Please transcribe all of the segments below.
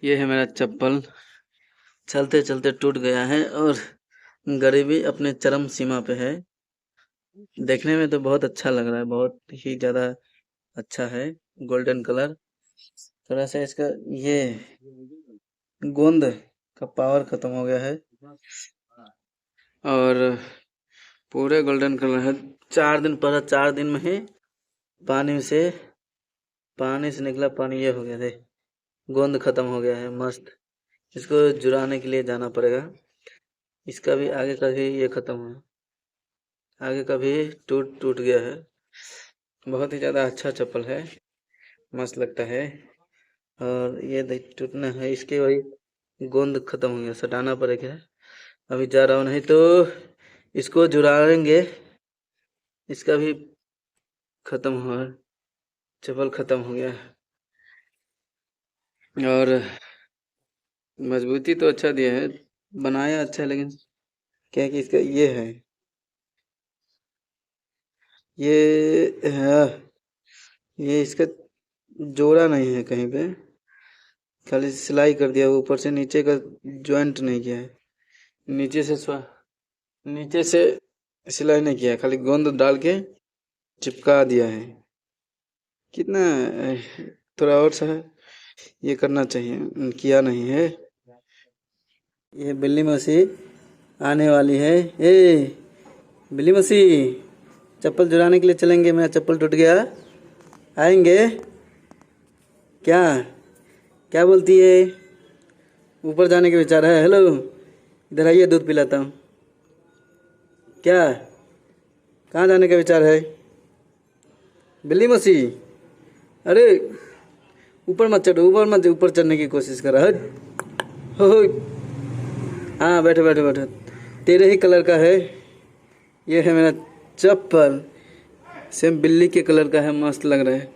ये है मेरा चप्पल, चलते चलते टूट गया है और गरीबी अपने चरम सीमा पे है। देखने में तो बहुत अच्छा लग रहा है, बहुत ही ज़्यादा अच्छा है। गोल्डन कलर, थोड़ा सा इसका ये गोंद का पावर खत्म हो गया है और पूरे गोल्डन कलर है। 4 दिन पहले, 4 दिन में ही पानी से निकला पानी ये हो गया थे, गोंद खत्म हो गया है। मस्त, इसको जुड़ाने के लिए जाना पड़ेगा। इसका भी आगे का भी ये खत्म है, आगे का भी टूट टूट गया है। बहुत ही ज़्यादा अच्छा चप्पल है, मस्त लगता है। और ये देख टूटना है, इसके वही गोंद खत्म हो गया, सटाना पड़ेगा। अभी जा रहा हूँ, नहीं तो इसको जुड़ाएंगे। इसका भी खत्म हुआ, चप्पल खत्म हो गया। और मजबूती तो अच्छा दिया है, बनाया अच्छा है, लेकिन क्या है कि इसका ये है, ये है, ये इसका जोड़ा नहीं है कहीं पे, खाली सिलाई कर दिया, ऊपर से नीचे का जॉइंट नहीं किया है। नीचे से नीचे से सिलाई नहीं किया है, खाली गोंद डाल के चिपका दिया है। कितना थोड़ा और सा है, ये करना चाहिए, किया नहीं है। ये बिल्ली मौसी आने वाली है। ए बिल्ली मौसी, चप्पल जुड़ाने के लिए चलेंगे, मेरा चप्पल टूट गया, आएंगे क्या? क्या बोलती है? ऊपर जाने के विचार है? हेलो, इधर आइए, दूध पिलाता हूँ। क्या, कहाँ जाने का विचार है बिल्ली मौसी? अरे ऊपर मत चढ़ो, ऊपर मत, ऊपर चढ़ने की कोशिश कर रहा है। हो हाँ, बैठो बैठो बैठो, तेरे ही कलर का है। ये है मेरा चप्पल, सेम बिल्ली के कलर का है, मस्त लग रहा है।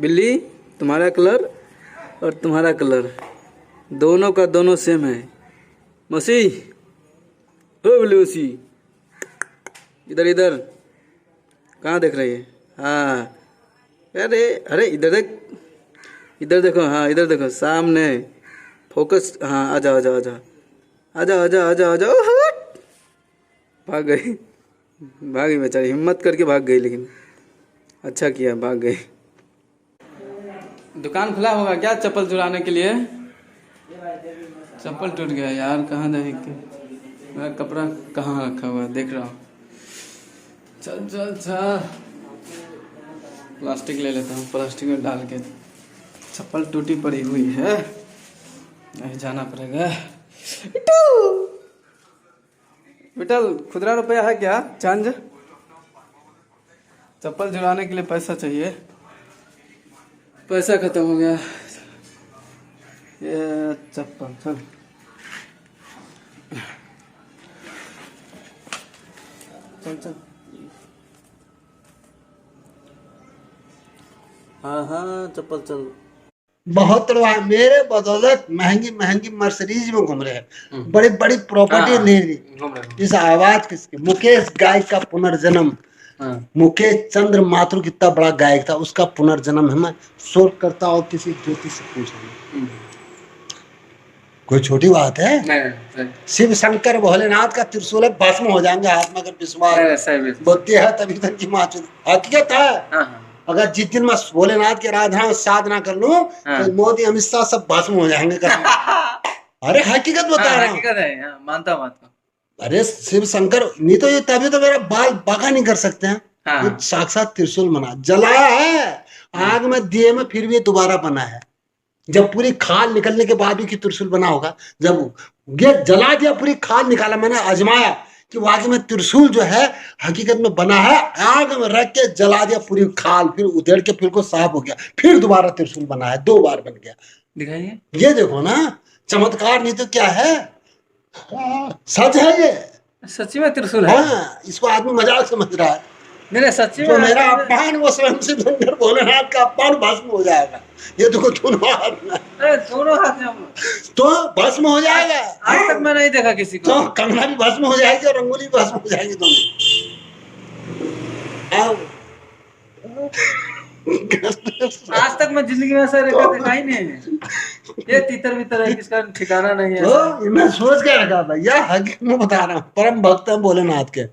बिल्ली, तुम्हारा कलर और तुम्हारा कलर दोनों का दोनों सेम है। मौसी, हो बिल्ली मौसी, इधर इधर, कहाँ देख रही है? हाँ, अरे अरे इधर देख, इधर देखो, हाँ इधर देखो, सामने फोकस। हाँ, आ जाओ आ जाओ आ जाओ आ जाओ आ जाओ आ जाओ आ जाओ। हट! भाग गई, भागी बेचारी, हिम्मत करके भाग गई, लेकिन अच्छा किया, भाग गई। दुकान खुला होगा क्या चप्पल चुराने के लिए? चप्पल टूट गया यार, कहाँ देख, मेरा कपड़ा कहाँ रखा हुआ है, देख रहा हूँ। चल चल चल, प्लास्टिक ले लेता हूँ, प्लास्टिक में डाल के। चप्पल टूटी पड़ी हुई है, नहीं जाना पड़ेगा। विठल, खुदरा रुपया है क्या? चंद, चप्पल जुड़ाने के लिए पैसा चाहिए, पैसा खत्म हो गया। ये चप्पल, चल चल चल। हाँ हाँ, चप्पल चल। बहुत मेरे बदौलत महंगी महंगी मर्सिडीज में घूम रहे हैं, बड़ी बड़ी प्रॉपर्टी ले रही। इस आवाज किसकी? मुकेश गायक का पुनर्जन्म। मुकेश चंद्र माथुर कितना बड़ा गायक था, उसका पुनर्जन्म है। मैं शोध करता और किसी ज्योति से पूछूंगा, कोई छोटी बात है? नहीं। शिव शंकर भोलेनाथ का त्रिशूल है, भस्म हो जाएंगे हाथ में, अगर विश्वास बोलती है तभी तक की माँ हकीकत है। अगर जिस दिन मैं भोलेनाथ की आराधना में साधना कर लूं, तो मोदी अमित शाह सब भस्म हो जाएंगे। अरे हकीकत बता रहा हूँ, हकीकत है, मानता मानता। अरे शिव शंकर नहीं तो ये तभी तो मेरा बाल बाका नहीं कर सकते हैं। ये साक्षात त्रिशूल बना, जलाया है आग में दिए में, फिर भी दोबारा बना है। जब पूरी खाल निकलने के बाद भी त्रिशूल बना होगा, जब ये जला दिया, पूरी खाल निकाला, मैंने आजमाया कि वाकई में त्रिशूल जो है हकीकत में बना है, आग में रख के जला दिया पूरी खाल, फिर उधेड़ के फिर को साफ हो गया, फिर दोबारा त्रिशूल बना है, 2 बार बन गया। दिखाइए, ये देखो ना, चमत्कार नहीं तो क्या है, सच है ये, सच्ची में त्रिशूल है। हाँ, इसको आदमी मजाक समझ रहा है। मेरे सच्ची में जो मेरा अपमान, वो स्वयं से शंकर भोलेनाथ का अपमान भस्म हो जाएगा। ये देखो दोनों हाथ में, दोनों हाथ में तो भस्म हो जाएगा। आज तक मैं नहीं देखा किसी को। तो कंगना भी भस्म हो जाएगी और अंगुली भी भस्म हो जाएगी दोनों। आज तक मैं जिंदगी में ऐसा रेखा देखा ही नहीं है। ये तीतर बीतर है, किसका ठिकाना नहीं है। तो मैं सोच के रखा भैया, हकीकत में बता रहा हूँ, परम भक्त है भोलेनाथ के।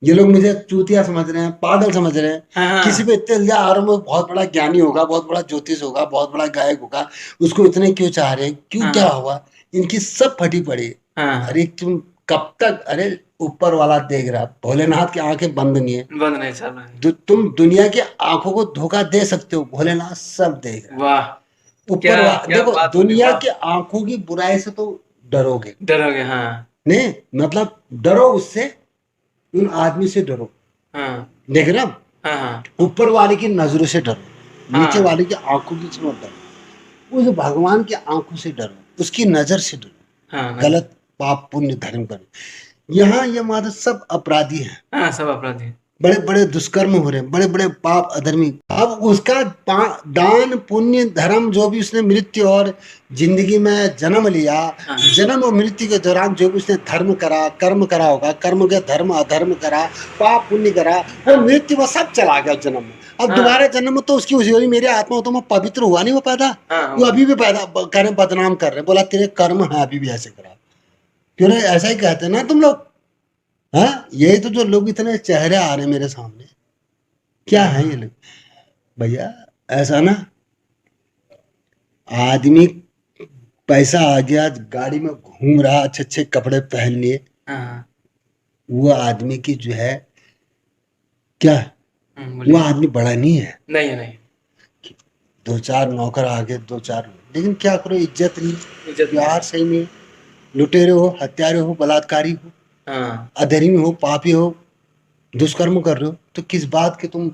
ये लोग मुझे चूतिया समझ रहे हैं, पागल समझ रहे हैं। हाँ। किसी पे इतने इल्जाम आ रहे हैं, वो बहुत बड़ा ज्ञानी होगा, बहुत बड़ा ज्योतिष होगा, बहुत बड़ा गायक होगा, उसको इतने क्यों चाह रहे हैं, क्यों, हाँ। क्या हुआ, इनकी सब फटी पड़ी है। हाँ। अरे तुम कब तक, अरे ऊपर वाला देख रहा, भोलेनाथ की आंखें बंद नहीं है, बंद नहीं चल रहा है। तुम दुनिया की आंखों को धोखा दे सकते हो, भोलेनाथ सब देख रहा। वाह, ऊपर देखो, बात दुनिया बोली, की आंखों की बुराई से तो डरोगे, डरोगे। हाँ। नहीं मतलब डरो उससे, उन आदमी से डरो। हाँ। देख रहे हो? हाँ। हाँ। ऊपर वाले की नजरों से डरो, हाँ। नीचे वाले की आंखों की से मत डरो, उस भगवान की आंखों से डरो, उसकी नजर से डरो। हाँ। गलत पाप पुण्य धर्म करो। यहाँ ये मात्र सब अपराधी हैं। हाँ, सब अपराधी, बड़े बड़े दुष्कर्म हो रहे हैं, बड़े बड़े पाप अधर्मी। अब उसका दान पुण्य धर्म जो भी उसने मृत्यु और जिंदगी में जन्म लिया, हाँ। जन्म और मृत्यु के दौरान जो भी उसने धर्म करा, कर्म करा होगा, कर्म के धर्म अधर्म करा, पाप पुण्य करा, वो मृत्यु में सब चला गया जन्म में। अब दोबारा जन्म में तो उसकी उसी मेरी आत्मा तो मैं पवित्र हुआ नहीं, वो पैदा, वो अभी भी पैदा करे, बदनाम कर रहे, बोला तेरे कर्म है अभी भी ऐसे करा। क्यों ऐसा ही कहते ना तुम लोग? हाँ, यही तो जो लोग इतने चेहरे आ रहे मेरे सामने, क्या है ये लोग? भैया ऐसा ना, आदमी पैसा आ गया, गाड़ी में घूम रहा, अच्छे अच्छे कपड़े पहन लिए, वो आदमी की जो है क्या, वो आदमी बड़ा नहीं है। नहीं नहीं, दो चार नौकर आगे, दो चार, लेकिन क्या करो, इज्जत नहीं, व्यवहार सही नहीं, लुटेरे हो, हत्यारे हो, बलात्कारी हो, अधर्मी हो, पापी हो, दुष्कर्म कर रहे हो, तो किस बात के तुम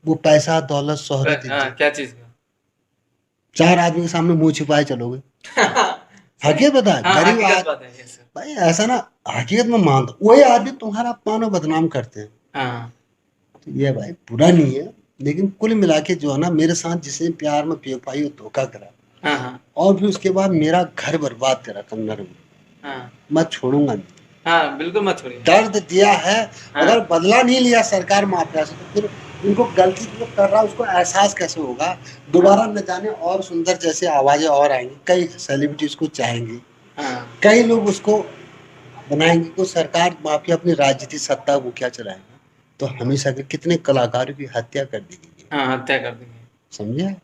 वो पैसा दौलत शोहरत क्या चीज, चार आदमी के सामने मुंह छिपाए चलोगे? हकीकत बता, गरीब भाई ऐसा ना, हकीकत में मान दो, वही आदमी तुम्हारा अपमान और बदनाम करते हैं। तो ये भाई बुरा नहीं है, लेकिन कुल मिला के जो है ना, मेरे साथ जिसने प्यार में बेवफाई और धोखा करा, और फिर उसके बाद मेरा घर बर्बाद करा कन्नर में, मैं छोड़ूंगा नहीं। हाँ, बिल्कुल मत छोड़िए। दर्द दिया है, अगर बदला नहीं लिया सरकार माफिया से, तो फिर उनको गलती जो कर रहा है उसको एहसास कैसे होगा? दोबारा न जाने और सुंदर जैसे आवाजें और आएंगी, कई सेलिब्रिटी उसको चाहेंगे, कई लोग उसको बनाएंगे को सरकार माफिया अपनी राजनीतिक सत्ता वो क्या चलाएंगे, तो हमेशा के कितने कलाकारों की हत्या कर दी गई, हत्या कर दी गई, समझे?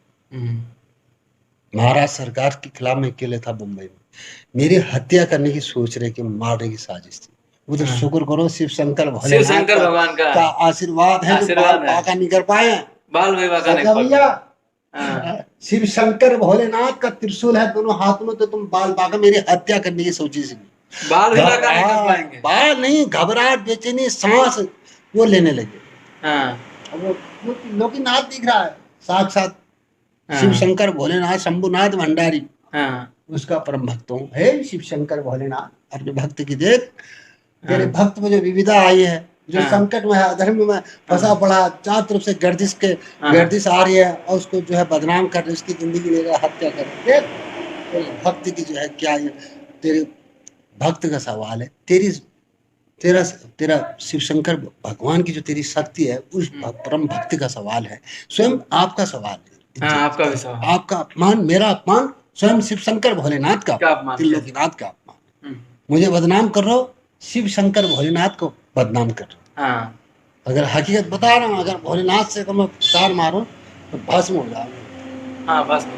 महाराष्ट्र सरकार के खिलाफ मैं अकेले था मुंबई में, मेरी हत्या करने की सोच रहे कि मारने की साजिश थी। वो तो शुक्र करो शिव शंकर भगवान का आशीर्वाद है, जो बाल बाका नहीं कर पाए, बाल भैया शिव शंकर भोलेनाथ का त्रिशूल है दोनों हाथ में, तो तुम बाल बाका मेरी हत्या करने की सोची सी, बाल नहीं, घबराहट, बेचैनी, सांस वो लेने लगे। अब वो लोकीनाथ दिख रहा है, साक्षात शिव शंकर भोलेनाथ शंभुनाथ भंडारी, उसका परम भक्त हूँ। हे शिव शंकर भोलेनाथ, अपने भक्त की देख, तेरे भक्त में जो विविधा आई है, जो संकट में है, अधर्म में फंसा पड़ा, चारों तरफ से गर्दिश आ रही है, और उसको जो है बदनाम कर रहे, उसकी जिंदगी ले रहा, हत्या कर रहे, देख भक्त की जो है क्या है, तेरे भक्त का सवाल है, तेरा शिव शंकर भगवान की जो तेरी शक्ति है, उस परम भक्ति का सवाल है, स्वयं आपका सवाल है, आपका भी सवाल, आपका अपमान, मेरा अपमान, स्वयं शिव शंकर भोलेनाथ का त्रिलोकीनाथ का अपमान। मुझे बदनाम कर रहे हो, शिव शंकर भोलेनाथ को बदनाम कर रहे हो। अगर हकीकत बता रहा हूँ, अगर भोलेनाथ से तो मैं तार मारूं तो भस्म हो जाऊंगा। भस्म,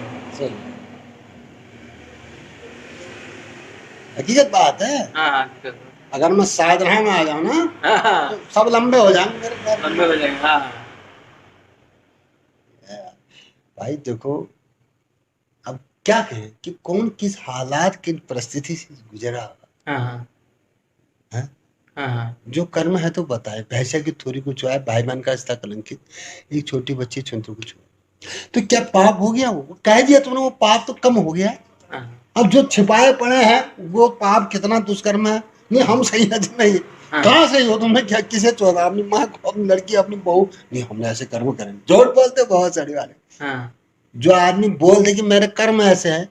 हकीकत बात है। अगर मैं साधना में आ जाऊं ना, तो सब लंबे हो जाएंगे, मेरे पैर लंबे हो जाएंगे। भाई देखो, अब क्या कहें कि कौन किस हालात की परिस्थिति से गुजरा, जो कर्म है तो बताए, भैंसा की थोड़ी को चुराए, भाई बहन का रिश्ता कलंकित, एक छोटी बच्ची छुंतरू को छुआ, तो क्या पाप हो गया? वो कह दिया तुमने, वो पाप तो कम हो गया। अब जो छिपाए पड़े हैं वो पाप कितना दुष्कर्म है, नहीं हम सही नहीं, कहाँ सही हो तुमने? क्या किसे चौदह, अपनी माँ को, अपनी लड़की, अपनी बहू, नहीं हमने ऐसे कर्म करें, झूठ बोलते बहुत सारे वाले। जो आदमी बोल दे कि मेरे कर्म ऐसे है,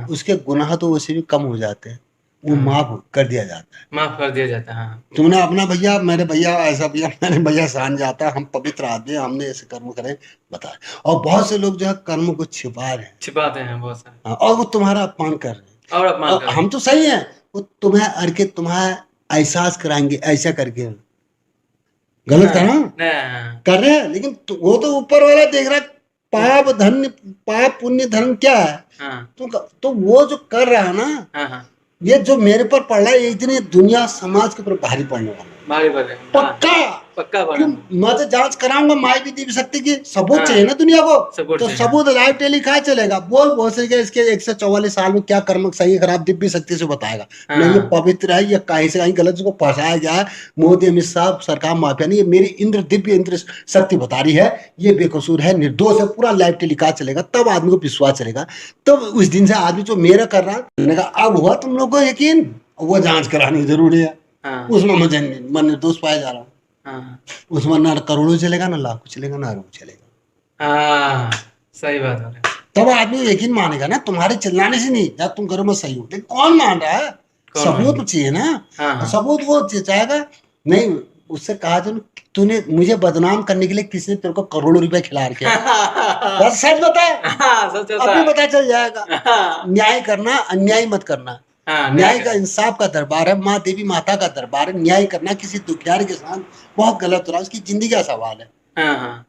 उसके गुनाह तो वैसे भी कम हो जाते हैं, वो माफ कर दिया जाता है। माफ कर दिया जाता है। हाँ। तुमने अपना भैया, मेरे भैया ऐसा भैया, मेरे भैया सान जाता है, हम पवित्र आदमी, हमने ऐसे कर्म करे बताए। और बहुत से लोग जो है कर्म को छिपा रहे हैं, छिपाते हैं बहुत सारे। हाँ, और वो तुम्हारा अपमान कर रहे हैं। और अपमान कर रहे हम तो सही है, वो तुम्हें अड़के तुम्हारा एहसास कराएंगे ऐसा करके। गलत हैं। करा नहीं। कर रहे हैं, लेकिन वो तो ऊपर वाला देख रहा है। पाप धन्य, पाप पुण्य धर्म क्या है? हाँ तो वो जो कर रहा है ना, हाँ हाँ, ये जो मेरे पर पड़ रहा है, एक दिन ये दुनिया समाज के ऊपर भारी पड़ने वाला है। भारी पड़े। पक्का। पक्का क्यों? बना। मैं तो जांच कराऊंगा, माई भी दी सकती की सबूत हाँ। चाहिए ना दुनिया को। सबूत तो चाहिए। सबूत लाइव टेलीकास्ट चलेगा, बोल सके इसके 144 साल में क्या कर्म सही खराब दिव्य शक्ति से बताएगा। हाँ। नहीं, ये पवित्र है, ये कहीं से कहीं गलत को फंसाया गया है। मोदी अमित शाह सरकार माफिया नहीं, ये मेरी इंद्र दिव्य इंद्र शक्ति बता रही है, ये बेकसूर है, निर्दोष है, पूरा लाइव टेलीकास्ट चलेगा, तब आदमी को विश्वास चलेगा। तब उस दिन से आदमी जो मेरा कर रहा है, मैंने कहा अब हुआ तुम लोग को यकीन, वो जांच करानी जरूरी है। हाँ। उसमें मुझे मैं निर्दोष पाया जा रहा हूँ। हाँ उसमें ना करोड़ों चलेगा, ना लाखों चलेगा, ना अरबों चलेगा। हाँ, सही बात हो रही है। तब आदमी यकीन मानेगा ना, तुम्हारे चिल्लाने से नहीं, या तुम करो मैं सही हूँ, लेकिन कौन मान रहा है? कौन सबूत मान तो चाहिए ना। हाँ, हाँ। सबूत वो चाहेगा नहीं। उससे कहा तूने मुझे बदनाम करने के लिए किसी ने तेरे को करोड़ों रुपए खिला रखे, बस सच बता, हाँ, सच होता अभी है। पता चल जाएगा। हाँ। न्याय करना, अन्याय मत करना। हाँ, न्याय का, इंसाफ का दरबार है, माँ देवी माता का दरबार है। न्याय करना किसी दुखियारी के साथ बहुत गलत हो रहा है, उसकी जिंदगी का सवाल है। हाँ हाँ,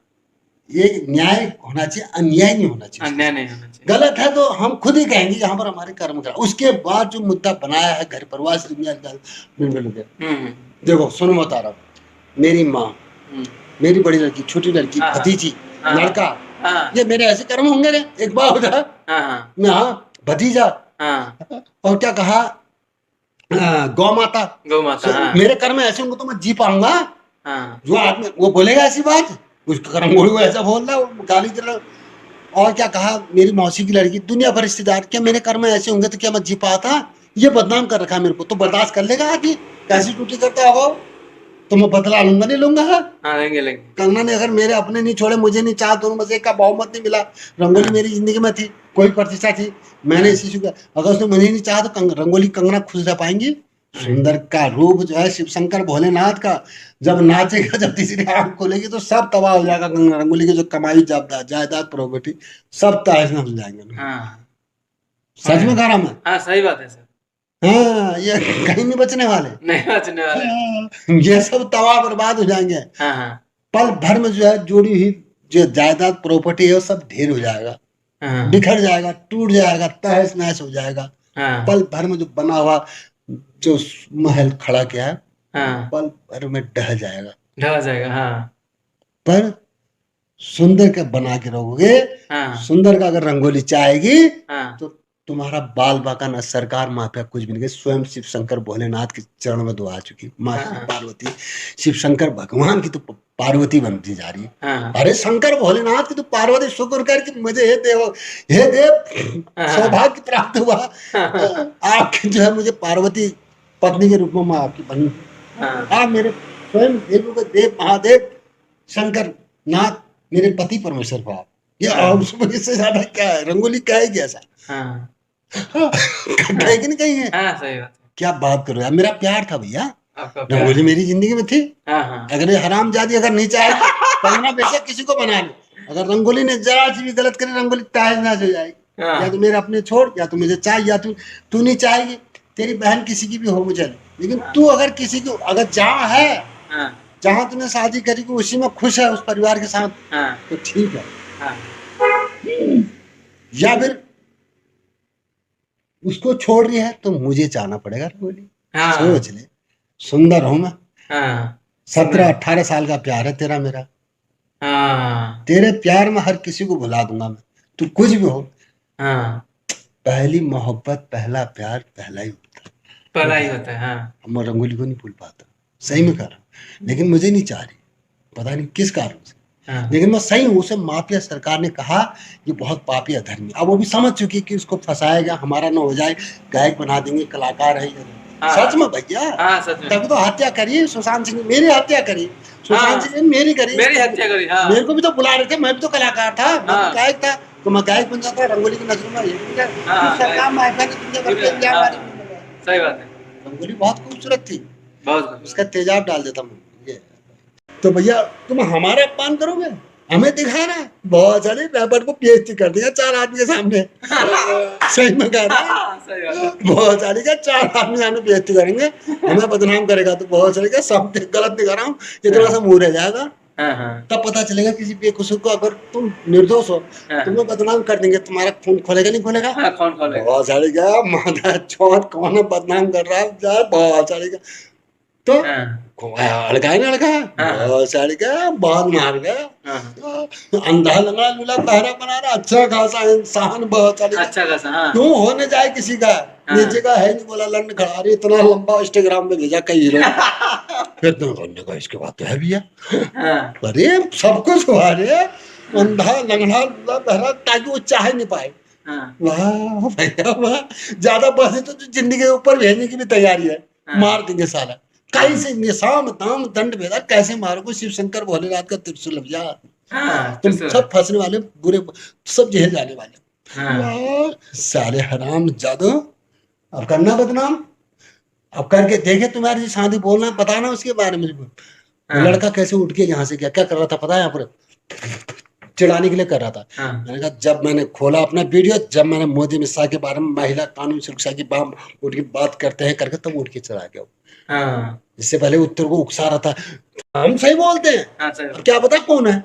ये न्याय होना चाहिए, अन्याय नहीं होना चाहिए। अन्याय नहीं होना चाहिए। गलत है तो हम खुद ही कहेंगे यहाँ पर हमारे कर्म करा। उसके बाद जो मुद्दा बनाया है घर परिवार से देखो सुनो, बता रहा हूँ, मेरी माँ, मेरी बड़ी लड़की, छोटी लड़की, हाँ, भतीजी, हाँ, लड़का, हाँ, ये मेरे ऐसे कर्म होंगे रे। एक बार होता है हाँ, मैं, हाँ, भतीजा, हाँ, और क्या कहा, गौ माता। गौ माता। हाँ, मेरे कर्म ऐसे होंगे तो मैं जी पाऊंगा। हाँ, जो आदमी वो बोलेगा ऐसी बात, उसका कर्म वो ऐसा बोल रहा है, वो गाली दे रहा है। और क्या कहा, मेरी मौसी की लड़की, दुनिया भर रिश्तेदार, क्या मेरे कर्म ऐसे होंगे तो क्या मैं जी पाता? ये बदनाम कर रखा है मेरे को, तो बर्दाश्त कर लेगा आदमी? कैसी टूटी करता हो तो मैं बदला लूंगा, नहीं लूंगा। हाँ, लेंगे लेंगे। कंगना ने अगर मेरे अपने नहीं छोड़े, मुझे नहीं चाह, दोनों में से एक का बहुमत नहीं मिला। रंगोली मेरी जिंदगी में थी, कोई प्रतिष्ठा थी, मैंने इसी से, अगर उसने मुझे नहीं चाहा तो रंगोली कंगना खुश रह पाएंगी? सुंदर का रूप जो है शिव शंकर भोलेनाथ का, जब नाचेगा, जब तीसरी आंख खोलेगी तो सब तबाह हो जाएगा। कंगना रंगोली की जो कमाई जायदाद प्रॉपर्टी सब तहस नहस हो जाएंगे। हाँ, सच में कह रहा मैं। हाँ, सही बात है सर। हाँ, ये कहीं नहीं बचने वाले, नहीं बचने वाले। हाँ, ये सब तबाह बर्बाद हो जाएंगे। हाँ हाँ, पल भर में जो है जोड़ी हुई जो जायदाद प्रॉपर्टी है वो सब ढेर हो जाएगा, हाँ, बिखर जाएगा, टूट जाएगा, तहस नहस हो जाएगा। हाँ, पल भर में जो बना हुआ जो महल खड़ा किया है, हाँ, पल भर में ढह जाएगा। ढह जाएगा। हाँ, पर सुंदर का बना के रहोगे, हाँ, सुंदर का अगर रंगोली चाहेगी हाँ, तो तुम्हारा बाल बाका ना सरकार माफिया कुछ भी नहीं। स्वयं शिव शंकर भोलेनाथ के चरणों में दुआ आ चुकी माँ हाँ। पार्वती। शिव शंकर भगवान की तो पार्वती बनती जा रही है। हाँ, अरे शंकर भोलेनाथ की तो पार्वती, शुक्र कर कि मुझे हे देव सौभाग्य प्राप्त हुआ, आपकी जो है मुझे पार्वती पत्नी के रूप में आपकी बनी। हाँ, आप मेरे स्वयं देवों के देव महादेव शंकर नाथ, मेरे पति परमेश्वर को आप, ये इससे ज्यादा क्या है? रंगोली कहेगी ऐसा? हाँ, कहेगी नहीं कहीं है? हाँ, सही बात है। क्या बात करो यार, मेरा प्यार था भैया, आपका प्यार। रंगोली मेरी जिंदगी में थी। हाँ हाँ, अगर ये हरामजादी अगर नहीं चाहे कंगना बेशक किसी को बना ले, अगर रंगोली ने जरा सी भी गलत करी, रंगोली तहस नहस हो जाएगी। हाँ। या तो मेरे अपने छोड़, या तो मुझे चाहिए, या तू नहीं चाहेगी, तेरी बहन किसी की भी हो मुझे, लेकिन तू अगर किसी को, अगर जहाँ है, हाँ, जहाँ तूने शादी करी को उसी में खुश है, उस परिवार के साथ, हाँ, तो ठीक है। हाँ, या फिर उसको छोड़ रही है तो मुझे चाहना पड़ेगा रंगोली। हाँ, सोच ले, सुंदर हूं मैं, हाँ, 17-18 साल का प्यार है तेरा मेरा, हाँ, तेरे प्यार में हर किसी को भुला दूंगा मैं, तू कुछ भी हो। हाँ, पहली मोहब्बत, पहला प्यार, पहला ही होता है। पहला ही होता है। हाँ, मैं रंगोली को नहीं भूल पाता, सही में कर रहा हूँ, लेकिन मुझे नहीं चाह रही, पता नहीं किस कारण से। हाँ, लेकिन मैं सही हूँ, उसे माफिया सरकार ने कहा ये बहुत पापी अधर्मी, अब वो भी समझ चुकी कि उसको फंसाया गया, हमारा न हो जाए, गायक बना देंगे, कलाकार है ये। हाँ। सच में भैया, हाँ, सच में। तभी तो हत्या करी सुशांत सिंह, मेरी हत्या करी, सुशांत सिंह ने मेरी करी, मेरी हत्या करी। हाँ, मेरे को भी तो बुला रहे थे, मैं भी तो कलाकार था, मैं हाँ। तो गायक था, तो मैं गायक बन जाता, रंगोली की नजरों में ये भी क्या? हाँ, सरकार माफिया ने तुमसे करके दिया हमारी। सही बात है, रंगोली बहुत खूबसूरत थी, बहुत उसका तेजाब डाल देता हूँ ये। तो भैया तुम हमारा अपमान करोगे, हमें दिखाना है, बहुत सारे रैपर को बेइज्जती कर दिया 4 आदमी के सामने। सही में कह रहा हूं। सही बात है। बहुत सारे का 4 आदमी सामने बेइज्जती करेंगे, हमें बदनाम करेगा, तो बहुत सारे का सब गलत दिखा रहा हूँ, इतना सा मुंह रह जाएगा। तब पता चलेगा किसी बेकसूर को, अगर तुम निर्दोष हो तुम्हें बदनाम कर देंगे, तुम्हारा खून खोलेगा नहीं खोलेगा? कौन खोलेगा? बहुत सारे का माथा चौथ कौन है बदनाम कर रहा है, बहुत सारे का तो अड़का ना अड़का, बहुत सारे का बहुत मार गया, अंधा लंगड़ा लूला बहरा बना रहा, अच्छा खासा इंसान, बहुत सारे अच्छा खासा क्यों होने जाए किसी का, नीचे का है नहीं, बोला लंड खड़ा रही, इतना लंबा इंस्टाग्राम पे भेजा कई हीरो। फिर तो बोलने का इसके बाद तो है भैया, अरे सबको सुहारे, अंधा लंगड़ा लूला बहरा, ताकि वो चाहे नहीं पाए। वाह भैया वाह, ज्यादा बसे तो जिंदगी के ऊपर भेजने की भी तैयारी है, मार देंगे साला, कैसे निशाम दाम दंड भेदा, कैसे मारोगे शिव शंकर भोलेनाथ का त्रिशूल भैया, तुम सब फंसने वाले बुरे, सब जेल जाने वाले। साले हराम जादू, अब करना बदनाम, अब करके देखे तुम्हारी शादी, बोलना बताना उसके बारे में। लड़का कैसे उठ के यहाँ से गया, क्या कर रहा था पता है, यहाँ पर चिढ़ाने के लिए कर रहा था। मैंने कहा जब मैंने खोला अपना वीडियो, जब मैंने मोदी अमित शाह के बारे में, महिला कानून सुरक्षा की उठ के बात करते हैं करके, तब उठ के चला गया। इससे पहले उत्तर को उकसा रहा था, हम सही बोलते हैं, क्या पता कौन है,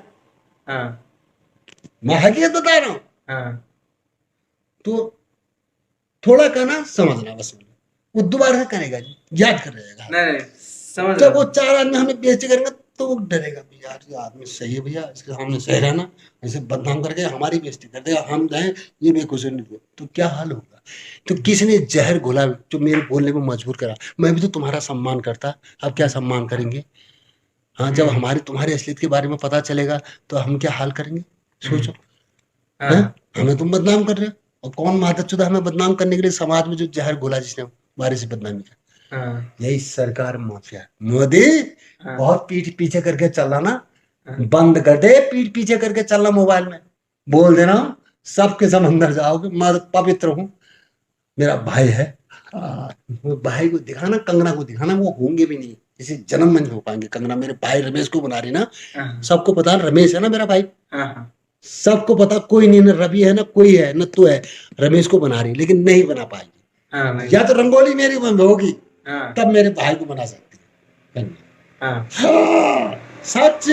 मैं हकीकत बता रहा हूँ। तो थोड़ा कहना समझना बस, वो दोबारा करेगा, याद कर रहेगा। जब वो 4 आदमी हमें बेइज्जती करेंगे तो वो डरेगा, यार ये आदमी सही है भैया, इसके सामने सही रहना, ऐसे बदनाम करके हमारी बेइज्जती कर देगा, हम जाए ये बेकसूर नहीं, तो क्या हाल होगा। तो किसने जहर घोला जो मेरे बोलने में मजबूर करा, मैं भी तो तुम्हारा सम्मान करता, अब क्या सम्मान करेंगे। हाँ, जब हमारी तुम्हारी असलियत के बारे में पता चलेगा तो हम क्या हाल करेंगे, सोचो। हमें तुम बदनाम कर रहे हो, और कौन मादकचुदा हमें बदनाम करने के लिए समाज में जो जहर घोला जिसने हमारे से बदनामी किया, यही सरकार माफिया। मोदी बहुत पीठ पीछे करके चल रहा ना, बंद कर दे पीठ पीछे करके चलना, मोबाइल में बोल देना सबके सब अंदर जाओगे, मैं पवित्र हूँ, मेरा भाई है। वो भाई को दिखाना, कंगना को दिखाना, वो होंगे भी नहीं, इसे जन्म में नहीं हो पाएंगे। कंगना मेरे भाई रमेश को बना रही ना, सबको पता रमेश है ना मेरा भाई, सबको पता, कोई नहीं, ना रवि है ना कोई है ना तो है, रमेश को बना रही, लेकिन नहीं बना पाएगी। या तो रंगोली मेरी होगी तब मेरे भाई को बना सकती है। सच,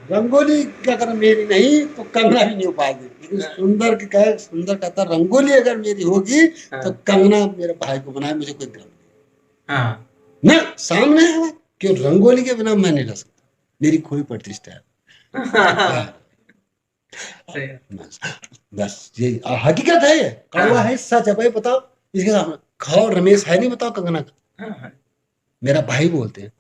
रंगोली अगर मेरी नहीं तो कंगना भी नहीं हो पाएगी, लेकिन सुंदर की कहे, सुंदर कहता रंगोली अगर मेरी होगी तो कंगना मेरे भाई को बनाए, मुझे कोई गम नहीं। ना सामने है कि रंगोली के बिना मैं नहीं रह सकता, मेरी खोई प्रतिष्ठा है। बस ये हकीकत है, ये कड़वा है, सच है भाई, बताओ इसके सामने खाओ, रमेश है नहीं, बताओ कंगना का मेरा भाई बोलते हैं,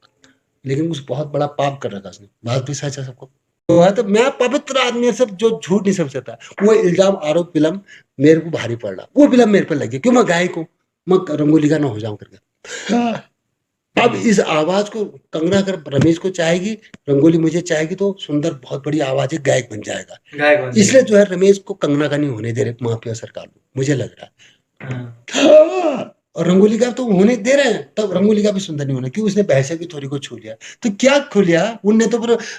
लेकिन कुछ बहुत बड़ा पाप कर रखा उसने, बात भी सच है सबको तो है। तो मैं पवित्र आदमी सब जो झूठ नहीं समझ सकता, वो इल्जाम आरोप फिल्म मेरे को भारी पड़ रहा, वो फिल्म मेरे पर लगी, क्यों, मैं गायक हूँ, मैं रंगोली का ना हो जाऊं करके। अब इस आवाज को कंगना अगर रमेश को चाहेगी, रंगोली मुझे चाहेगी, तो सुंदर बहुत बड़ी आवाज है, गायक बन जाएगा। इसलिए जो है रमेश को कंगना का नहीं होने दे रहे माफिया सरकार, मुझे लग रहा है। और रंगोली का तो होने दे रहे हैं, तब रंगोली का भी सुंदर नहीं होना, क्यों, उसने भैंसे की थोड़ी को छू लिया, तो क्या खो लिया उनने, तो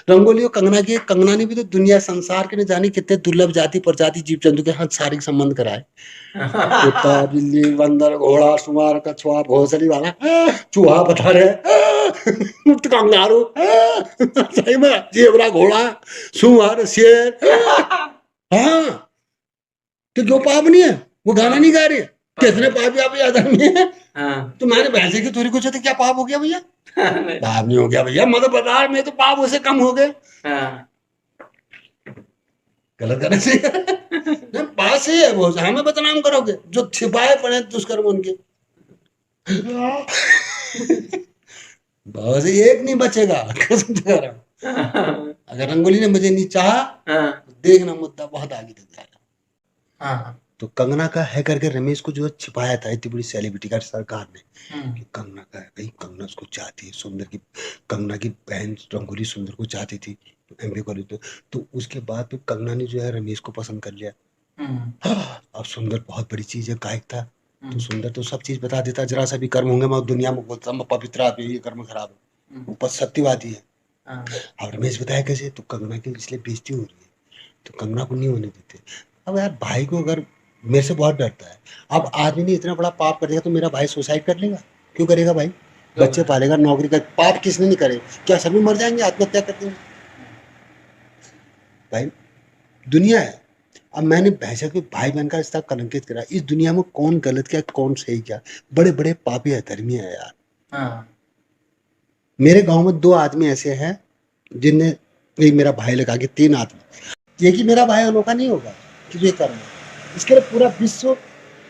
रंगोली और कंगना की, कंगना ने भी तो दुनिया संसार के न जाने कितने दुर्लभ जाति प्रजाति जीव जंतु के हाथ शारीरिक संबंध कराए, कुत्ता बिल्ली बंदर घोड़ा सुअर कछुआ भोसड़ी वाला चूहा बता रहे, कंगारू, सही में जेबरा घोड़ा सुअर शेर। हाँ, तो जो पाप नहीं है वो गाना नहीं गा रही, कितने पाप आप याद है। तुम्हारे भैंसे की थोड़ी कुछ होती, क्या पाप हो गया भैया? पाप नहीं हो गया भैया, मतलब बता में तो पाप उसे कम हो गए। गलत करने से बात सही है, वो हमें बदनाम करोगे जो छिपाए पड़े दुष्कर्म उनके। बहुत एक नहीं बचेगा, कसम से कह रहा हूं। अगर रंगोली ने मुझे नहीं चाहा तो देखना मुद्दा बहुत आगे तक जाएगा। तो कंगना का है करके रमेश को जो छिपाया था इतनी बड़ी सेलिब्रिटी का सरकार ने, कि कंगना का है भाई, कंगना उसको चाहती है, सुंदर की, कंगना की बहन रंगोली सुंदर को चाहती थी एमबी कॉलेज में, तो उसके बाद फिर कंगना ने जो है रमेश को पसंद कर लिया। अब सुंदर बहुत बड़ी चीज है, गायक था, तो सुंदर तो सब चीज बता देता, जरा सा भी कर्म होंगे मैं दुनिया में बोलता मैं पवित्र आदमी, ये कर्म खराब है, ऊपर सत्यवादी है। और रमेश बताया कैसे, तो कंगना की इसलिए बेइज्जती हो रही है, तो कंगना को नहीं होने देते। अब यार भाई को अगर मेरे से बहुत डरता है, अब आदमी ने इतना बड़ा पाप कर दिया तो मेरा भाई सुसाइड कर लेगा? क्यों करेगा भाई? बच्चे पालेगा, नौकरी कर, पाप किसने नहीं करे? क्या सभी मर जाएंगे, आत्महत्या कर देंगे? भाई दुनिया है। अब मैंने भैंसा के भाई बहन का रिश्ता कलंकित करा, इस दुनिया में कौन गलत क्या कौन सही क्या, बड़े बड़े पापी अधर्मी है यार। मेरे गांव में 2 आदमी ऐसे हैं जिनने, एक मेरा भाई लगा के 3 आदमी, एक ही मेरा भाई अनोखा नहीं होगा कि ये करना, इसके लिए पूरा विश्व,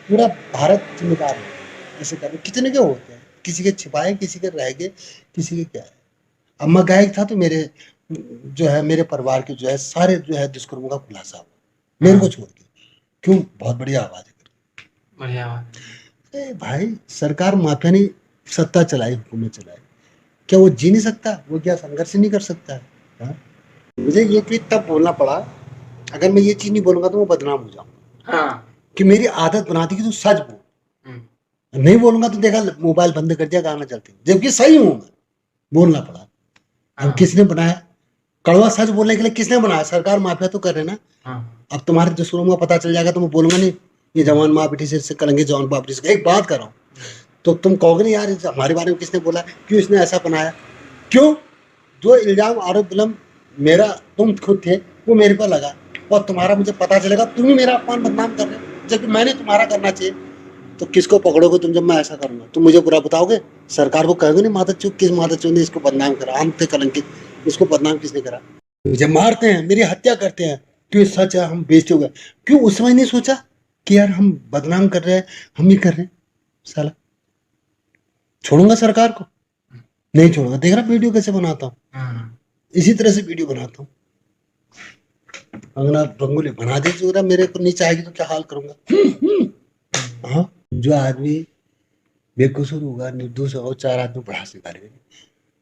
पूरा भारत जिम्मेदार है ऐसे करना। कितने के होते हैं, किसी के छिपाए, किसी के रह गए, किसी के क्या है। अब मैं गायक था तो मेरे जो है मेरे परिवार के जो है सारे जो है दुष्कर्मों का खुलासा हुआ मेरे को छोड़ के। क्यों? बहुत बढ़िया आवाज है, बढ़िया आवाज। भाई सरकार माफिया नहीं सत्ता चलाई, हुकूमत चलाई, क्या वो जी नहीं सकता? वो क्या संघर्ष नहीं कर सकता है? हाँ? मुझे ये चीज तब बोलना पड़ा, अगर मैं ये चीज नहीं बोलूंगा तो मैं बदनाम हो जाऊंगा। हाँ। कि मेरी आदत बना दी कि तू सच बोल, नहीं बोलूंगा तो देखा मोबाइल बंद कर दिया, गाना चलते, जबकि सही हूं मैं, बोलना पड़ा। अब किसने बनाया? कड़वा सच बोलने के लिए किसने बनाया? सरकार माफिया तो कर रहे ना। अब तुम्हारे दुश्मनों को पता चल जाएगा तो मैं बोलूंगा नहीं ये जवान माँ बेटी से करेंगे, जवान बाप बेटी से। एक बात कर रहा हूँ तो तुम कहोगे नहीं यार हमारे बारे में किसने बोला, क्यों इसने ऐसा बनाया? क्यों? जो इल्जाम आरोप विलम मेरा तुम खुद थे वो मेरे पर लगा, और तुम्हारा मुझे पता चलेगा तुम ही मेरा अपमान बदनाम कर रहे हो, जबकि मैंने तुम्हारा करना चाहिए। तो किसको पकड़ोगे तुम जब मैं ऐसा करूंगा? तुम मुझे बुरा बताओगे, सरकार को कहोगे नहीं माता चौक, किस माता चौक ने इसको बदनाम करा, हम थे कलंकित, इसको बदनाम किसने करा? मुझे मारते हैं, मेरी हत्या करते हैं, क्यों? सच है हम बेइज्जत हो गए, क्यों उस समय नहीं सोचा कि यार हम बदनाम कर रहे हैं, हम ही कर रहे हैं? साला छोड़ूंगा सरकार को? नहीं छोड़ूंगा। देख रहा वीडियो कैसे बनाता हूँ, इसी तरह से वीडियो बनाता हूँ। अगर रंगोली बना दे जो मेरे को नीचे आएगी तो क्या हाल करूंगा। हाँ, जो आदमी बेकसूर होगा, निर्दोष होगा, 4 आदमी बढ़ा से गाली।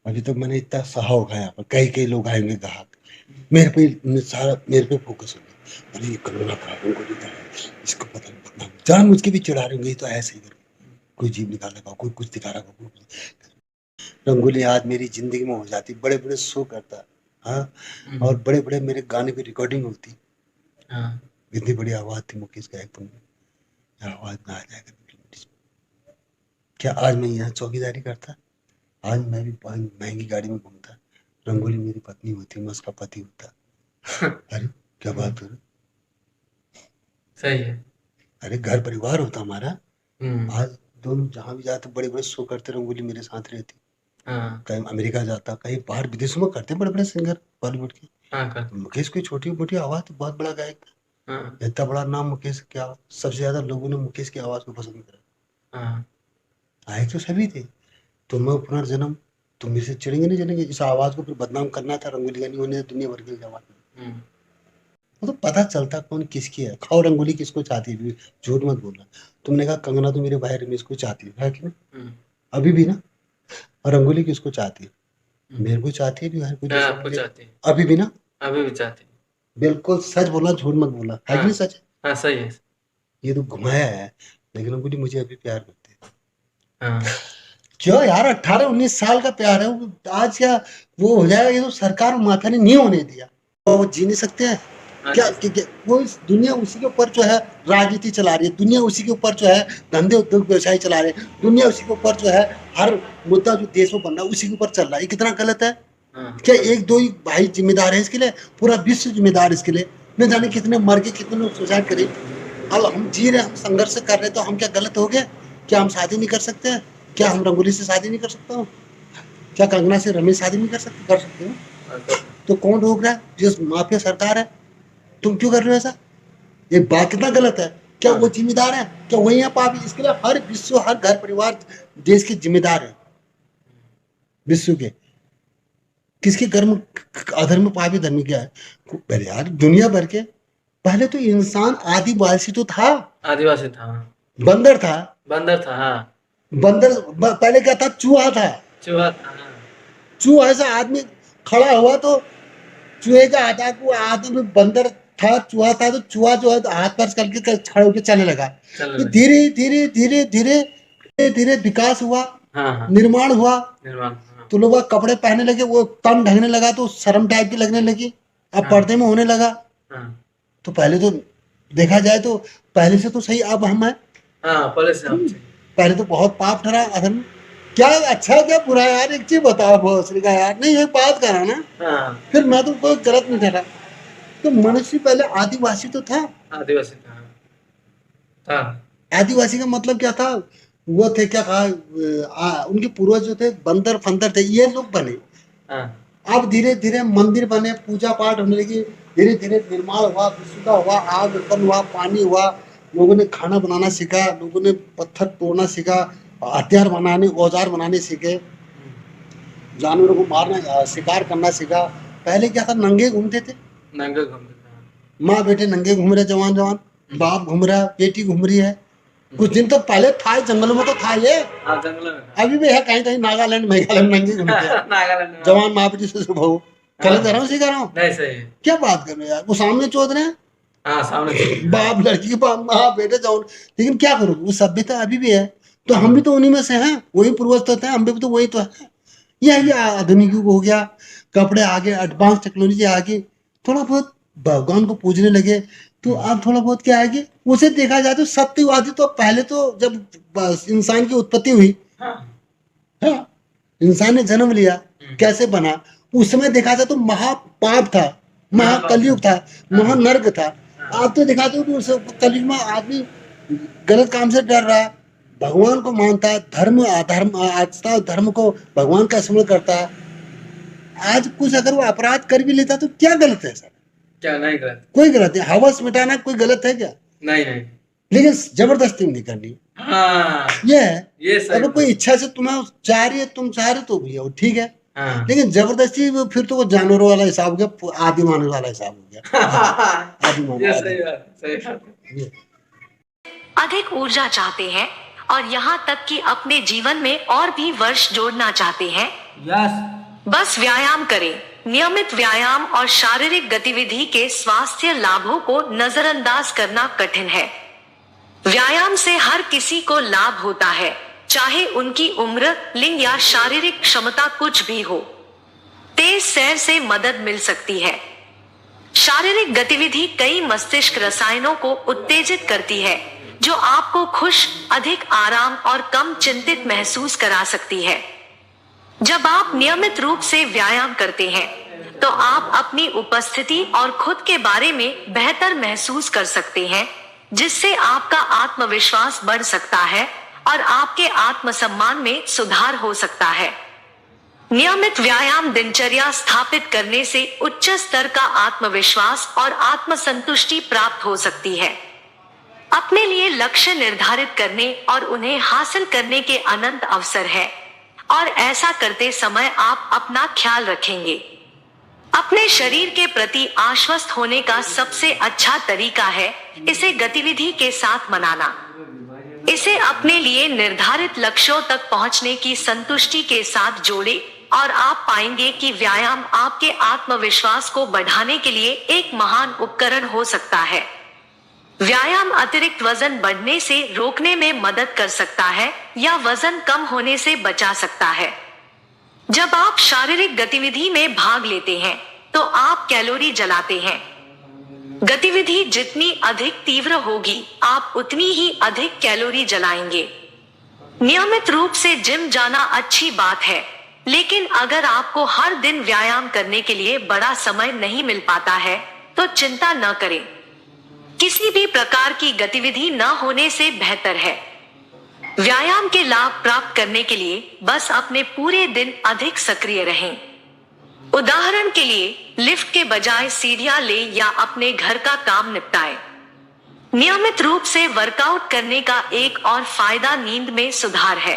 अभी तक मैंने इतना सहा होगा, यहाँ पर कई लोग आएंगे ग्राहक, मेरे पे सारा मेरे पे फोकस हो गया, अरे ये करोना खराब को देता है, इसको पता नहीं पता, जान मुझ के भी चिढ़ा रहे होंगे, तो ऐसे ही कोई जीव निकालेगा, कोई कुछ दिखा रहा होगा। रंगोली आज मेरी जिंदगी में हो जाती, बड़े बड़े शो करता, हाँ, और बड़े बड़े मेरे गाने की रिकॉर्डिंग होती। हाँ, इतनी बड़ी आवाज थी मुकेश गायक में, आवाज में आ जाएगा। क्या आज मैं यहाँ चौकीदारी करता? आज मैं भी महंगी गाड़ी में घूमता, रंगोली मेरी पत्नी होती, मैं उसका पति होता। अरे क्या बात कर, सही है। अरे घर परिवार होता हमारा। आज दोनों जहाँ भी जाते बड़े बड़े शो करते, रंगोली मेरे साथ रहती। कहीं अमेरिका जाता, कहीं बाहर विदेशों में करते बड़े बड़े सिंगर बॉलीवुड के। मुकेश कोई छोटी मोटी आवाज, बहुत बड़ा गायक, इतना बड़ा नाम मुकेश की आवाज, सबसे ज्यादा लोगों ने मुकेश की आवाज को पसंद करा। आए तो सभी थे, तो मैं पुनर्जन्म, तुम मेरे से चिढ़ेंगे नहीं चलेंगे? इस आवाज को फिर बदनाम करना था, रंगोली का नहीं होने दुनिया भर की आवाज। वो तो पता चलता कौन किसकी है। खाओ रंगोली किसको चाहती है, झूठ मत बोलना। तुमने कहा कंगना तो मेरे भाई रमेश को चाहती है कि नहीं? अभी भी ना। और रंगोली किसको चाहती है? मेरे को चाहती है, भी हर कोई आपको चाहती है, अभी भी ना, अभी भी चाहती है। बिल्कुल सच बोलना, झूठ मत बोलना, है कि नहीं सच? हाँ सही है। ये तो घुमाया है, लेकिन रंगोली मुझे अभी प्यार करती है। हाँ क्यों यार, 18-19 साल का प्यार है, आज क्या वो हो जाएगा? ये तो सरकार माफिया ने नहीं होने दिया, वो जी नहीं सकते हैं क्या? वो दुनिया उसी के ऊपर जो है राजनीति चला रही है, दुनिया उसी के ऊपर जो है धंधे उद्योग व्यवसाय चला रहे हैं, दुनिया उसी के ऊपर जो है हर मुद्दा जो देश में बन रहा है उसी के ऊपर चल रहा है। ये कितना गलत है। क्या 1-2 ही भाई जिम्मेदार है इसके लिए? पूरा विश्व जिम्मेदार इसके लिए। न जाने कितने मर गए, कितने लोग सुसाइड करे। अब हम जी रहे, हम संघर्ष कर रहे, तो हम क्या गलत हो गए? क्या हम शादी नहीं कर सकते हैं? क्या हम रंगोली से शादी नहीं कर सकता हूँ? क्या कंगना से रमेश शादी नहीं कर सकते? कर सकते हो। तो कौन रोक रहा है? जिस माफिया सरकार है। तुम क्यों कर रहे हो ऐसा? ये बात कितना गलत है। क्या वो जिम्मेदार है? क्या वही है पापी? इसके लिए हर विश्व, हर घर परिवार देश के जिम्मेदार है, विश्व के। किसके कर्म अधर्म पापी धर्म क्या है? अरे यार दुनिया भर के, पहले तो इंसान आदिवासी तो था, आदिवासी था, बंदर था, बंदर था। हाँ बंदर पहले क्या था? चूहा था, चूहा था। चूहा ऐसा आदमी खड़ा हुआ तो चूहे का आटा को आदमी बंदर चूहा था, तो चूहा जो है हाथ पैर करके खड़े होकर चलने लगा। चलने तो लगा। धीरे धीरे धीरे धीरे धीरे धीरे विकास हुआ, हाँ निर्माण हुआ। निर्माण, हाँ तो लोग कपड़े पहनने लगे, वो तन ढकने लगा तो शर्म टाइप की लगने लगी, अब हाँ। पर्दे में होने लगा। हाँ तो पहले तो देखा जाए तो पहले से तो सही अब हम है। हाँ, पहले से हम थे। पहले तो बहुत पाप ठहरा अधर्म। क्या अच्छा क्या बुरा है यार, एक चीज बताओ भोसड़ी का यार, नहीं ये बात करा ना, हाँ फिर मैं तो कोई गलत नहीं ठहरा। तो मनुष्य पहले आदिवासी तो था। आदिवासी था। आदिवासी का मतलब क्या था, वो थे क्या कहा, उनके पूर्वज जो थे बंदर फंदर थे, ये लोग बने। हाँ अब धीरे धीरे मंदिर बने, पूजा पाठ होने लगी, धीरे धीरे निर्माण हुआ, विशुद्ध हुआ, आग उत्पन्न हुआ, पानी हुआ, लोगों ने खाना बनाना सीखा, लोगों ने पत्थर तोड़ना सीखा, हथियार बनाने, औजार बनाने सीखे, जानवरों को मारना, शिकार करना सीखा। पहले क्या था, नंगे घूमते थे, नंगे घूमते थे। माँ बेटे नंगे घूम रहे, जवान जवान, बाप घूम रहा, बेटी घूम रही है। कुछ दिन तो पहले था, जंगलों में तो था ये, हाँ जंगलों में था। अभी भी है कहीं कहीं, नागालैंड मेघालय में नंगे घूमते हैं नागालैंड में। जवान माँ बेटी से बहू। गलत कह रहा हूँ, सही कह रहा हूँ? नहीं सही है। क्या बात कर रहे हो यार, वो सामने चोद रहे हैं, हाँ सामने से। बाप लड़की बाप माँ बेटे जवान। लेकिन क्या करूँ, वो सभ्यता अभी भी है, तो हम भी तो उन्हीं में से हैं, वही पूर्वज तो थे, हम भी तो वही तो है। यह आधुनिक युग हो गया, कपड़े आगे, एडवांस टेक्नोलॉजी आ गई, थोड़ा बहुत भगवान को पूजने लगे। तो अब थोड़ा बहुत क्या है कि उसे देखा जाए तो सत्यवादी तो पहले तो जब इंसान की उत्पत्ति हुई, हाँ हाँ, इंसान ने जन्म लिया, कैसे बना, उस समय देखा जाए तो महापाप था, महाकलयुग था, महानर्क था। आप तो दिखाते हो कि उस कलयुग में आदमी गलत काम से डर रहा है, भगवान को मानता है, धर्म अधर्म आस्था धर्म को भगवान का स्मरण करता है। आज कुछ अगर वो अपराध कर भी लेता तो क्या गलत है सर? क्या नहीं गलत? कोई गलत है, हवस मिटाना कोई गलत है क्या? नहीं नहीं। लेकिन जबरदस्ती नहीं करनी, हाँ ये है। ये सही अगर कोई इच्छा से तुम्हें चाह रही है, तुम चाह रहे तो भी हो, ठीक है। हाँ लेकिन जबरदस्ती फिर तो वो जानवरों वाला हिसाब हो गया, आदि मानव वाला हिसाब हो गया। आदि मानव, ये आदि। सही बात, सही बात। ये। अधिक ऊर्जा चाहते हैं और यहाँ तक कि अपने जीवन में और भी वर्ष जोड़ना चाहते हैं? यस। बस व्यायाम करें। नियमित व्यायाम और शारीरिक गतिविधि के स्वास्थ्य लाभों को नजरअंदाज करना कठिन है। व्यायाम से हर किसी को लाभ होता है, चाहे उनकी उम्र, लिंग या शारीरिक क्षमता कुछ भी हो। तेज सैर से मदद मिल सकती है। शारीरिक गतिविधि कई मस्तिष्क रसायनों को उत्तेजित करती है, जो आपको खुश, अधिक आराम और कम चिंतित महसूस करा सकती है। जब आप नियमित रूप से व्यायाम करते हैं, तो आप अपनी उपस्थिति और खुद के बारे में बेहतर महसूस कर सकते हैं, जिससे आपका आत्मविश्वास बढ़ सकता है और आपके आत्मसम्मान में सुधार हो सकता है। नियमित व्यायाम दिनचर्या स्थापित करने से उच्च स्तर का आत्मविश्वास और आत्मसंतुष्टि प्राप्त हो सकती है। अपने लिए लक्ष्य निर्धारित करने और उन्हें हासिल करने के अनंत अवसर है, और ऐसा करते समय आप अपना ख्याल रखेंगे। अपने शरीर के प्रति आश्वस्त होने का सबसे अच्छा तरीका है इसे गतिविधि के साथ मनाना। इसे अपने लिए निर्धारित लक्ष्यों तक पहुंचने की संतुष्टि के साथ जोड़ें और आप पाएंगे कि व्यायाम आपके आत्मविश्वास को बढ़ाने के लिए एक महान उपकरण हो सकता है। व्यायाम अतिरिक्त वजन बढ़ने से रोकने में मदद कर सकता है या वजन कम होने से बचा सकता है। जब आप शारीरिक गतिविधि में भाग लेते हैं, तो आप कैलोरी जलाते हैं। गतिविधि जितनी अधिक तीव्र होगी, आप उतनी ही अधिक कैलोरी जलाएंगे। नियमित रूप से जिम जाना अच्छी बात है, लेकिन अगर आपको हर दिन व्यायाम करने के लिए बड़ा समय नहीं मिल पाता है, तो चिंता न करें। किसी भी प्रकार की गतिविधि न होने से बेहतर है। व्यायाम के लाभ प्राप्त करने के लिए बस अपने पूरे दिन अधिक सक्रिय रहें। उदाहरण के लिए, लिफ्ट के बजाय सीढ़ियां ले या अपने घर का काम निपटाएं। नियमित रूप से वर्कआउट करने का एक और फायदा नींद में सुधार है।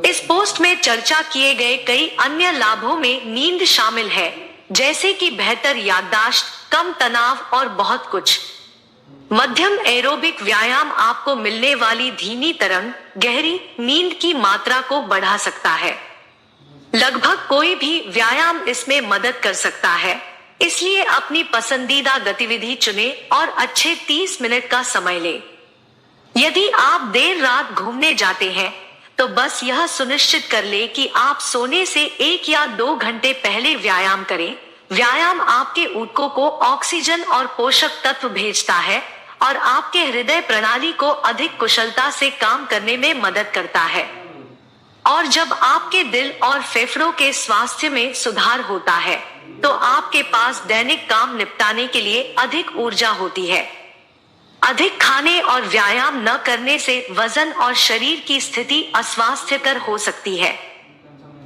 इस पोस्ट में चर्चा किए गए कई अन्य लाभों में नींद शामिल है, जैसे कि बेहतर याददाश्त, कम तनाव और बहुत कुछ। मध्यम एरोबिक व्यायाम आपको मिलने वाली धीमी तरंग, गहरी नींद की मात्रा को बढ़ा सकता है। लगभग कोई भी व्यायाम इसमें मदद कर सकता है, इसलिए अपनी पसंदीदा गतिविधि चुनें और अच्छे 30 मिनट का समय लें। यदि आप देर रात घूमने जाते हैं तो बस यह सुनिश्चित कर ले कि आप सोने से 1 या 2 घंटे पहले व्यायाम करें। व्यायाम आपके ऊतकों को ऑक्सीजन और पोषक तत्व भेजता है और आपके हृदय प्रणाली को अधिक कुशलता से काम करने में मदद करता है। और जब आपके दिल और फेफड़ों के स्वास्थ्य में सुधार होता है तो आपके पास दैनिक काम निपटाने के लिए अधिक ऊर्जा होती है। अधिक खाने और व्यायाम न करने से वजन और शरीर की स्थिति अस्वास्थ्यकर हो सकती है।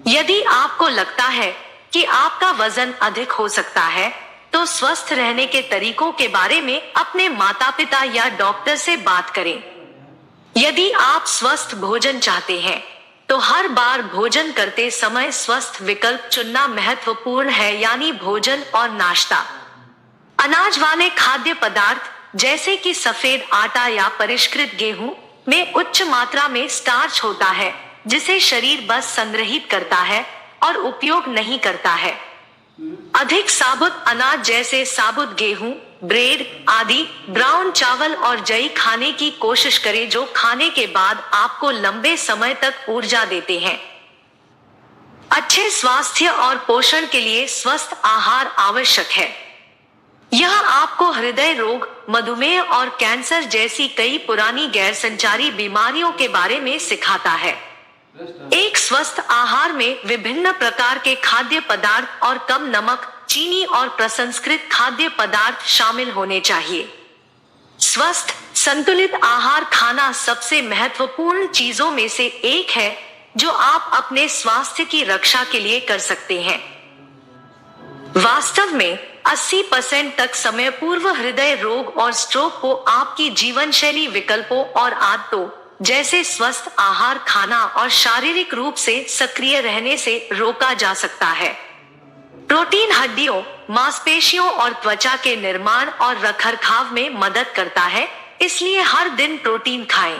यदि आपको लगता है कि आपका वजन अधिक हो सकता है तो स्वस्थ रहने के तरीकों के बारे में अपने माता पिता या डॉक्टर से बात करें। यदि आप स्वस्थ भोजन चाहते हैं तो हर बार भोजन करते समय स्वस्थ विकल्प चुनना महत्वपूर्ण है, यानी भोजन और नाश्ता। अनाज वाले खाद्य पदार्थ जैसे कि सफेद आटा या परिष्कृत गेहूं में उच्च मात्रा में स्टार्च होता है जिसे शरीर बस संग्रहित करता है और उपयोग नहीं करता है। अधिक साबुत अनाज जैसे साबुत गेहूं, ब्रेड आदि, ब्राउन चावल और जई खाने की कोशिश करें जो खाने के बाद आपको लंबे समय तक ऊर्जा देते हैं। अच्छे स्वास्थ्य और पोषण के लिए स्वस्थ आहार आवश्यक है। यह आपको हृदय रोग, मधुमेह और कैंसर जैसी कई पुरानी गैर संचारी बीमारियों के बारे में सिखाता है। एक स्वस्थ आहार में विभिन्न प्रकार के खाद्य पदार्थ और कम नमक, चीनी और प्रसंस्कृत खाद्य पदार्थ शामिल होने चाहिए। स्वस्थ संतुलित आहार खाना सबसे महत्वपूर्ण चीजों में से एक है जो आप अपने स्वास्थ्य की रक्षा के लिए कर सकते हैं। वास्तव में 80% तक समय पूर्व हृदय रोग और स्ट्रोक को आपकी जीवन शैली विकल्पों और आदतों जैसे स्वस्थ आहार खाना और शारीरिक रूप से सक्रिय रहने से रोका जा सकता है। प्रोटीन हड्डियों, मांसपेशियों और त्वचा के निर्माण और रखरखाव में मदद करता है, इसलिए हर दिन प्रोटीन खाएं।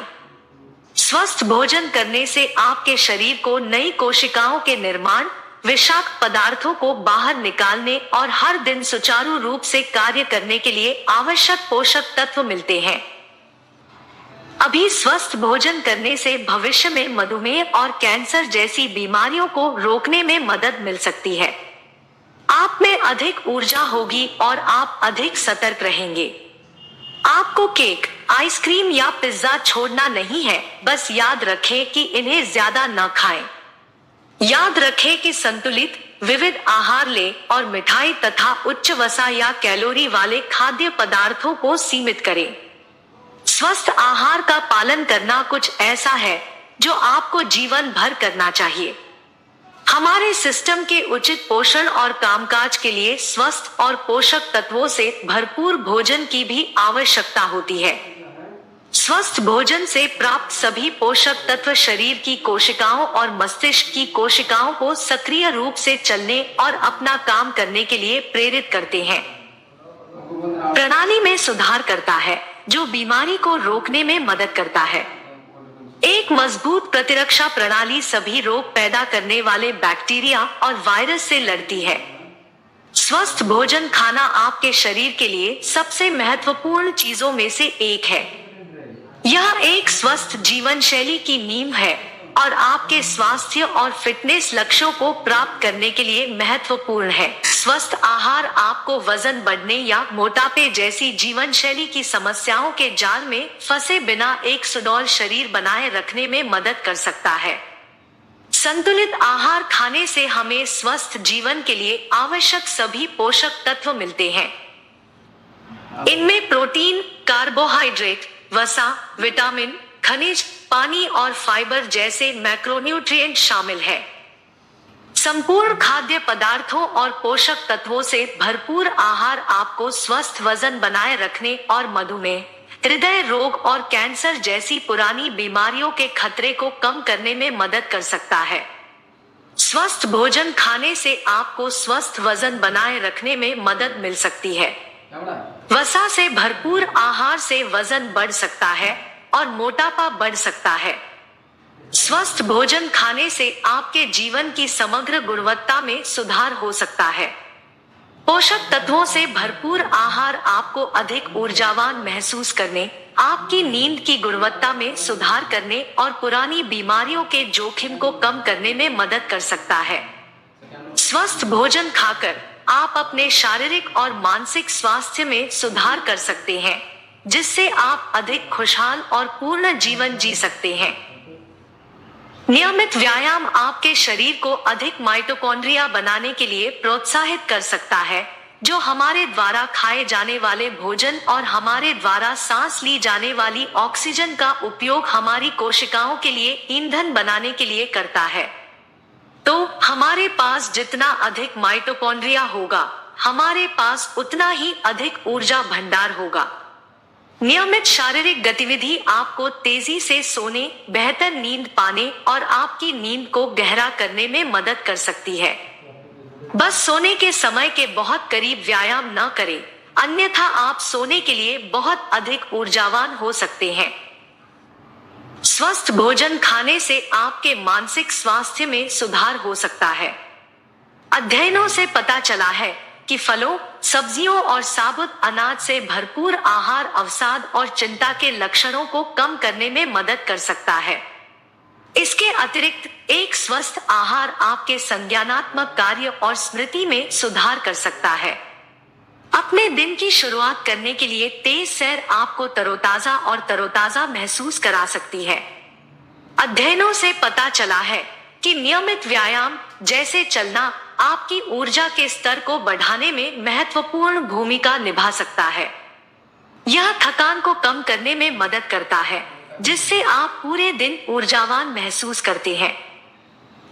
स्वस्थ भोजन करने से आपके शरीर को नई कोशिकाओं के निर्माण, विषाक्त पदार्थों को बाहर निकालने और हर दिन सुचारू रूप से कार्य करने के लिए आवश्यक पोषक तत्व मिलते हैं। अभी स्वस्थ भोजन करने से भविष्य में मधुमेह और कैंसर जैसी बीमारियों को रोकने में मदद मिल सकती है। आप में अधिक ऊर्जा होगी और आप अधिक सतर्क रहेंगे। आपको केक, आइसक्रीम या पिज्जा छोड़ना नहीं है, बस याद रखें कि इन्हें ज्यादा न खाएं। याद रखें कि संतुलित, विविध आहार लें और मिठाई तथा उच्च वसा या कैलोरी वाले खाद्य पदार्थों को सीमित करें। स्वस्थ आहार का पालन करना कुछ ऐसा है जो आपको जीवन भर करना चाहिए। हमारे सिस्टम के उचित पोषण और कामकाज के लिए स्वस्थ और पोषक तत्वों से भरपूर भोजन की भी आवश्यकता होती है। स्वस्थ भोजन से प्राप्त सभी पोषक तत्व शरीर की कोशिकाओं और मस्तिष्क की कोशिकाओं को सक्रिय रूप से चलने और अपना काम करने के लिए प्रेरित करते हैं। प्रणाली में सुधार करता है जो बीमारी को रोकने में मदद करता है। एक मजबूत प्रतिरक्षा प्रणाली सभी रोग पैदा करने वाले बैक्टीरिया और वायरस से लड़ती है। स्वस्थ भोजन खाना आपके शरीर के लिए सबसे महत्वपूर्ण चीजों में से एक है। यह एक स्वस्थ जीवन शैली की नींव है और आपके स्वास्थ्य और फिटनेस लक्ष्यों को प्राप्त करने के लिए महत्वपूर्ण है। स्वस्थ आहार आपको वजन बढ़ने या मोटापे जैसी जीवन शैली की समस्याओं के जाल में फंसे बिना एक सुडौल शरीर बनाए रखने में मदद कर सकता है। संतुलित आहार खाने से हमें स्वस्थ जीवन के लिए आवश्यक सभी पोषक तत्व मिलते हैं। इनमें प्रोटीन, कार्बोहाइड्रेट, वसा, विटामिन, खनिज, पानी और फाइबर जैसे मैक्रोन्यूट्रिएंट शामिल है। संपूर्ण खाद्य पदार्थों और पोषक तत्वों से भरपूर आहार आपको स्वस्थ वजन बनाए रखने और मधुमेह, हृदय रोग और कैंसर जैसी पुरानी बीमारियों के खतरे को कम करने में मदद कर सकता है। स्वस्थ भोजन खाने से आपको स्वस्थ वजन बनाए रखने में मदद मिल सकती है। वसा से भरपूर आहार से वजन बढ़ सकता है और मोटापा बढ़ सकता है। स्वस्थ भोजन खाने से आपके जीवन की समग्र गुणवत्ता में सुधार हो सकता है। पोषक तत्वों से भरपूर आहार आपको अधिक ऊर्जावान महसूस करने, आपकी नींद की गुणवत्ता में सुधार करने और पुरानी बीमारियों के जोखिम को कम करने में मदद कर सकता है। स्वस्थ भोजन खाकर आप अपने शारीरिक और मानसिक स्वास्थ्य में सुधार कर सकते हैं, जिससे आप अधिक खुशहाल और पूर्ण जीवन जी सकते हैं। नियमित व्यायाम आपके शरीर को अधिक माइटोकॉन्ड्रिया बनाने के लिए प्रोत्साहित कर सकता है, जो हमारे द्वारा खाए जाने वाले भोजन और हमारे द्वारा सांस ली जाने वाली ऑक्सीजन का उपयोग हमारी कोशिकाओं के लिए ईंधन बनाने के लिए करता है। तो हमारे पास जितना अधिक माइटोकॉन्ड्रिया होगा, हमारे पास उतना ही अधिक ऊर्जा भंडार होगा। नियमित शारीरिक गतिविधि आपको तेजी से सोने, बेहतर नींद पाने और आपकी नींद को गहरा करने में मदद कर सकती है। बस सोने के समय के बहुत करीब व्यायाम न करें, अन्यथा आप सोने के लिए बहुत अधिक ऊर्जावान हो सकते हैं। स्वस्थ भोजन खाने से आपके मानसिक स्वास्थ्य में सुधार हो सकता है। अध्ययनों से पता चला है कि फलों, सब्जियों और साबुत अनाज से भरपूर आहार अवसाद और चिंता के लक्षणों को कम करने में मदद कर सकता है। इसके अतिरिक्त एक स्वस्थ आहार आपके संज्ञानात्मक कार्य और स्मृति में सुधार कर सकता है। अपने दिन की शुरुआत करने के लिए तेज सैर आपको तरोताजा और तरोताजा महसूस करा सकती है। अध्ययनों से पता चला है कि नियमित व्यायाम जैसे चलना आपकी ऊर्जा के स्तर को बढ़ाने में महत्वपूर्ण भूमिका निभा सकता है। यह थकान को कम करने में मदद करता है, जिससे आप पूरे दिन ऊर्जावान महसूस करते हैं।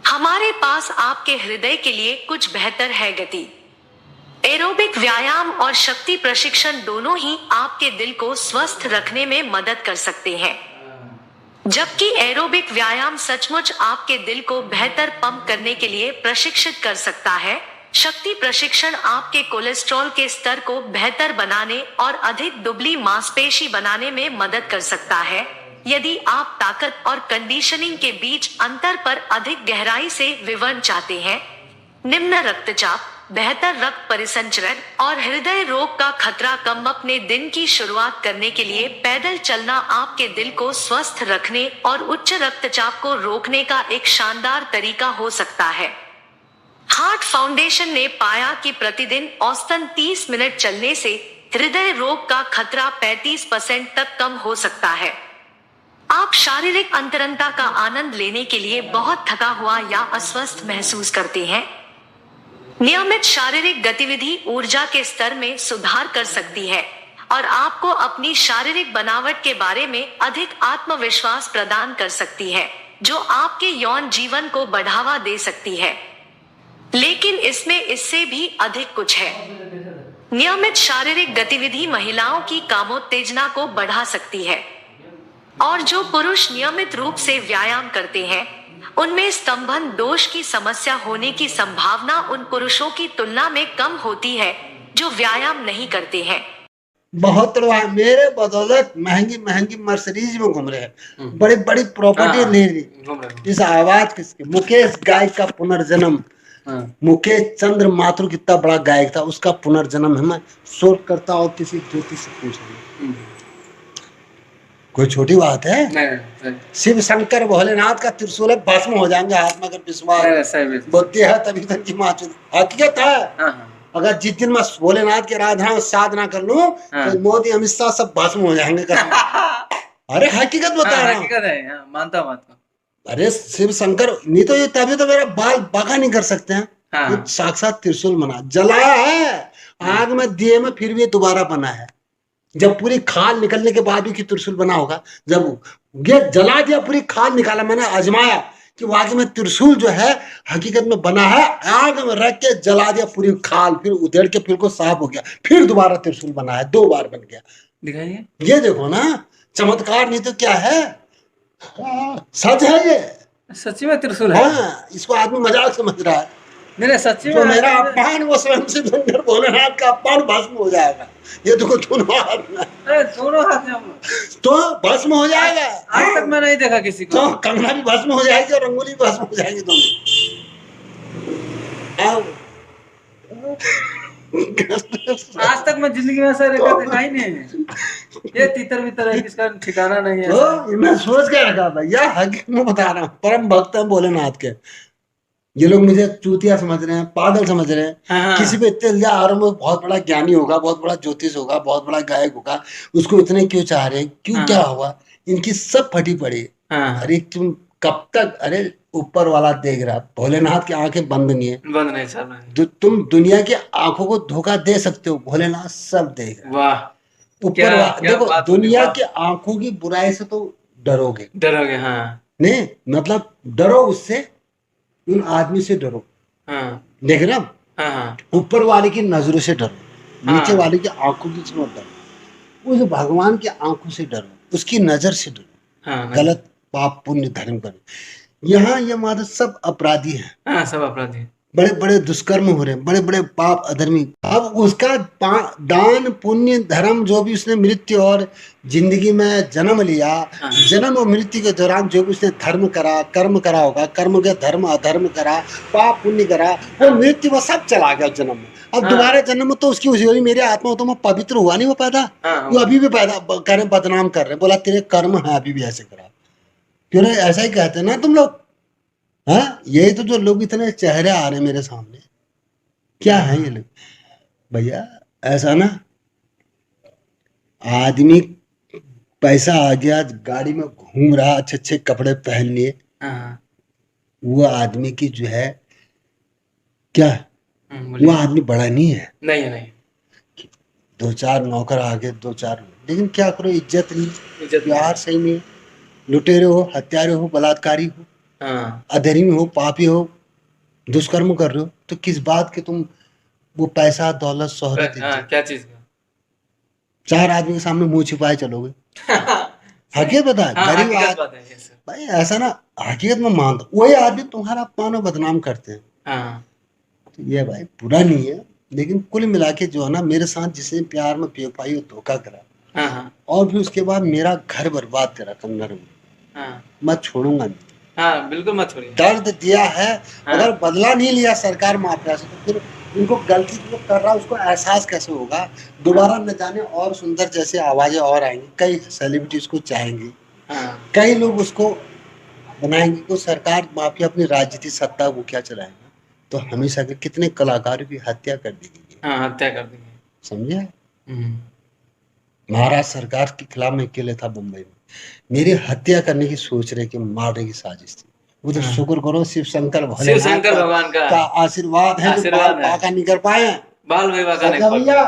हमारे पास आपके हृदय के लिए कुछ बेहतर है गति। एरोबिक व्यायाम और शक्ति प्रशिक्षण दोनों ही आपके दिल को स्वस्थ रखने में मदद कर सकते हैं। जबकि एरोबिक व्यायाम सचमुच आपके दिल को बेहतर पंप करने के लिए प्रशिक्षित कर सकता है, शक्ति प्रशिक्षण आपके कोलेस्ट्रॉल के स्तर को बेहतर बनाने और अधिक दुबली मांसपेशी बनाने में मदद कर सकता है। यदि आप ताकत और कंडीशनिंग के बीच अंतर पर अधिक गहराई से विवरण चाहते हैं, निम्न रक्तचाप, बेहतर रक्त परिसंचरण और हृदय रोग का खतरा कम अपने दिन की शुरुआत करने के लिए पैदल चलना आपके दिल को स्वस्थ रखने और उच्च रक्तचाप को रोकने का एक शानदार तरीका हो सकता है। हार्ट फाउंडेशन ने पाया कि प्रतिदिन औसतन 30 मिनट चलने से हृदय रोग का खतरा 35% तक कम हो सकता है। आप शारीरिक अंतरंगता का आनंद लेने के लिए बहुत थका हुआ या अस्वस्थ महसूस करते हैं? नियमित शारीरिक गतिविधि ऊर्जा के स्तर में सुधार कर सकती है और आपको अपनी शारीरिक बनावट के बारे में अधिक आत्मविश्वास प्रदान कर सकती है, जो आपके यौन जीवन को बढ़ावा दे सकती है। लेकिन इसमें इससे भी अधिक कुछ है। नियमित शारीरिक गतिविधि महिलाओं की कामोत्तेजना को बढ़ा सकती है, और जो पुरुष नियमित रूप से व्यायाम करते हैं, उनमें स्तंभन दोष की समस्या होने की संभावना उन पुरुषों की तुलना में कम होती है जो व्यायाम नहीं करते हैं। बहुत लोग मेरे बदौलत महंगी महंगी मर्सिडीज में घूम रहे हैं, बड़ी बड़ी प्रॉपर्टी ले रही। इस आवाज किसके? मुकेश गायक का पुनर्जन्म। मुकेश चंद्र माथुर कितना बड़ा गायक था, उसका पुनर्जन्म है। मैं शोध करता हूँ, किसी ज्योतिष से पूछ रही, कोई छोटी बात है? नहीं। शिव शंकर भोलेनाथ का त्रिशूल है, भस्म हो जाएंगे हाथ में अगर विश्वास बुद्धि है तभी तक की हकीकत है। अगर जिस दिन मैं भोलेनाथ की आराधना और साधना कर लूं तो मोदी अमित शाह सब भस्म हो जाएंगे। अरे हकीकत बता रहा हूँ, मानता। अरे शिव शंकर नहीं तो ये तभी तो मेरा बाल बाका नहीं कर सकते हैं। साक्षात त्रिशूल बना, जलाया है आग में दिए में, फिर भी दोबारा बना है। जब पूरी खाल निकलने के बाद भी कि त्रिशूल बना होगा, जब ये जला दिया, पूरी खाल निकाला, मैंने आजमाया कि वाकई में त्रिशूल जो है हकीकत में बना है। आग में रख के जला दिया पूरी खाल, फिर उधेड़ के फिर को साफ हो गया, फिर दोबारा त्रिशूल बना है, 2 बार बन गया। दिखाइए, ये देखो ना, चमत्कार नहीं तो क्या है, सच है ये, सच्ची में त्रिशूल है। हाँ, इसको आदमी मजाक समझ रहा है। मेरे सच्ची तो में मेरा अपमान, वो स्वयं से शंकर भोलेनाथ का अपमान भस्म हो जाएगा। ये देखो दोनों हाथ में, दोनों हाथ में तो भस्म हो जाएगा। आज तक मैं नहीं देखा किसी को। तो कंगना भी भस्म हो जाएगी और अंगुली भी भस्म हो जाएगी दोनों। आज तक मैं जिंदगी में ऐसा रेखा देखा ही नहीं है। ये तितर बितर है, किसका ठिकाना नहीं है। तो मैं सोच के रखा भैया, हकीकत में बता रहा हूँ, परम भक्त है भोलेनाथ के। ये लोग मुझे चूतिया समझ रहे हैं, पागल समझ रहे हैं। हाँ। किसी पे इतने इल्जाम आ रहे हैं, वो बहुत बड़ा ज्ञानी होगा, बहुत बड़ा ज्योतिष होगा, बहुत बड़ा गायक होगा, उसको इतने क्यों चाह रहे हैं, क्यों हाँ। क्या हुआ, इनकी सब फटी पड़ी है। हाँ। अरे तुम कब तक, अरे ऊपर वाला देख रहा, भोलेनाथ की आंखें बंद नहीं है, बंद नहीं चल रहा है। तुम दुनिया की आंखों को धोखा दे सकते हो, भोलेनाथ सब देख रहा। वाह, ऊपर वाला देखो, बात होगी, दुनिया वाह। की आंखों की बुराई से तो डरोगे, डरोगे। हाँ। नहीं मतलब डरो उससे, उन आदमी से डरो, हाँ। देख रहे हो? हाँ। हाँ। ऊपर वाले की नजरों से डरो, हाँ। नीचे वाले की आंखों की से मत डरो, उस भगवान की आंखों से डरो, उसकी नजर से डरो। हाँ। गलत पाप पुण्य धर्म करो। यहाँ ये मात्र सब अपराधी हैं, हाँ, सब अपराधी, बड़े बड़े दुष्कर्म हो रहे हैं, बड़े बड़े पाप अधर्मी। अब उसका दान पुण्य धर्म जो भी उसने मृत्यु और जिंदगी में जन्म लिया, हाँ। जन्म और मृत्यु के दौरान जो भी उसने धर्म करा, कर्म करा होगा, कर्म के धर्म अधर्म करा, पाप पुण्य करा, वो मृत्यु में सब चला गया जन्म में। अब हाँ। दोबारा जन्म में तो उसकी उसी मेरी आत्मा हो, तो मैं पवित्र हुआ नहीं वो पैदा। हाँ। वो अभी भी पैदा कर रहे, बदनाम कर रहे, बोला तेरे कर्म है अभी भी ऐसे करा, क्यों नहीं ऐसा ही कहते हैं ना तुम लोग। हाँ, यही तो जो लोग इतने चेहरे आ रहे हैं मेरे सामने, क्या है ये लोग भैया? ऐसा ना, आदमी पैसा आ गया, गाड़ी में घूम रहा, अच्छे अच्छे कपड़े पहन लिए, हाँ। वो आदमी की जो है क्या, बोलिए। वो आदमी बड़ा नहीं है। नहीं है, नहीं। दो चार नौकर आगे, दो चार, लेकिन क्या करो, इज्जत नहीं, इज्जत प्यार सही नहीं, लुटेरे हो, हत्यारे हो, बलात्कारी हो, हाँ। अधर्मी हो, पापी हो, दुष्कर्म कर रहे हो, तो किस बात के तुम वो पैसा दौलत शोहरत हाँ, क्या चीज का? चार आदमी के सामने मुंह छिपाए चलोगे? हकीकत बता, हाँ, गरीब हकीकत बात है ये सर। भाई ऐसा ना, हकीकत में मानता, वही आदमी तुम्हारा अपमान और बदनाम करते हैं। हाँ। तो ये भाई बुरा नहीं है, लेकिन कुल मिला के जो है ना, मेरे साथ जिसने प्यार में बेवफाई और धोखा करा, हाँ। हाँ। और फिर उसके बाद मेरा घर बर्बाद करा कन्नड़ में, हाँ। मैं छोड़ूंगा नहीं। हाँ, बिल्कुल मत छोड़िए। दर्द दिया है, हाँ। अगर बदला नहीं लिया सरकार माफिया से, तो फिर उनको गलती जो कर रहा है उसको एहसास कैसे होगा? दोबारा न जाने और सुंदर जैसे आवाजें और आएंगी, कई सेलिब्रिटी उसको चाहेंगे, हाँ। कई लोग उसको बनाएंगे, को सरकार माफिया अपनी राजनीतिक सत्ता वो क्या चलाएंगे, तो हमेशा के कितने कलाकारों की हत्या कर दी गई, हाँ, हत्या कर देंगे। समझे? महाराष्ट्र सरकार के खिलाफ मैं अकेले था बम्बई में, मेरी हत्या करने की सोच रहे कि मारने की साजिश थी। वो तो शुक्र करो शिव शंकर भगवान का आशीर्वाद है, जो बाल पाका नहीं कर पाए, बाल भैया।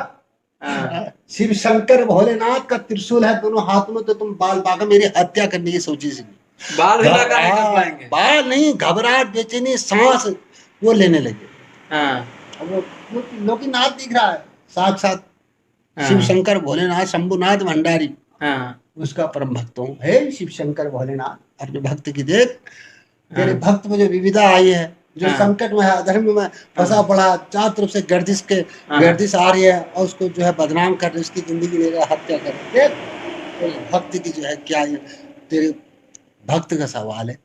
शिव शंकर भोलेनाथ का त्रिशूल है दोनों हाथ में, तो तुम बाल पाका मेरी हत्या करने की सोची सी, बाल नहीं कर पाएंगे, बाल नहीं, घबराहट, बेचैनी, सांस वो लेने लगे। हाँ। वो लोकीनाथ दिख रहा है साक्षात, शिव शंकर भोलेनाथ शंभुनाथ भंडारी, हाँ। उसका परम भक्त हूँ। हे शिव शंकर भोलेनाथ, अपने भक्त की देख, तेरे भक्त में जो विविधा आई है, जो संकट में है, अधर्म में फंसा पड़ा, चारों तरफ से गर्दिश आ रही है, और उसको जो है बदनाम कर रहे, उसकी जिंदगी ले रहा, हत्या कर रहे। देख भक्त की जो है क्या, तेरे भक्त का सवाल है,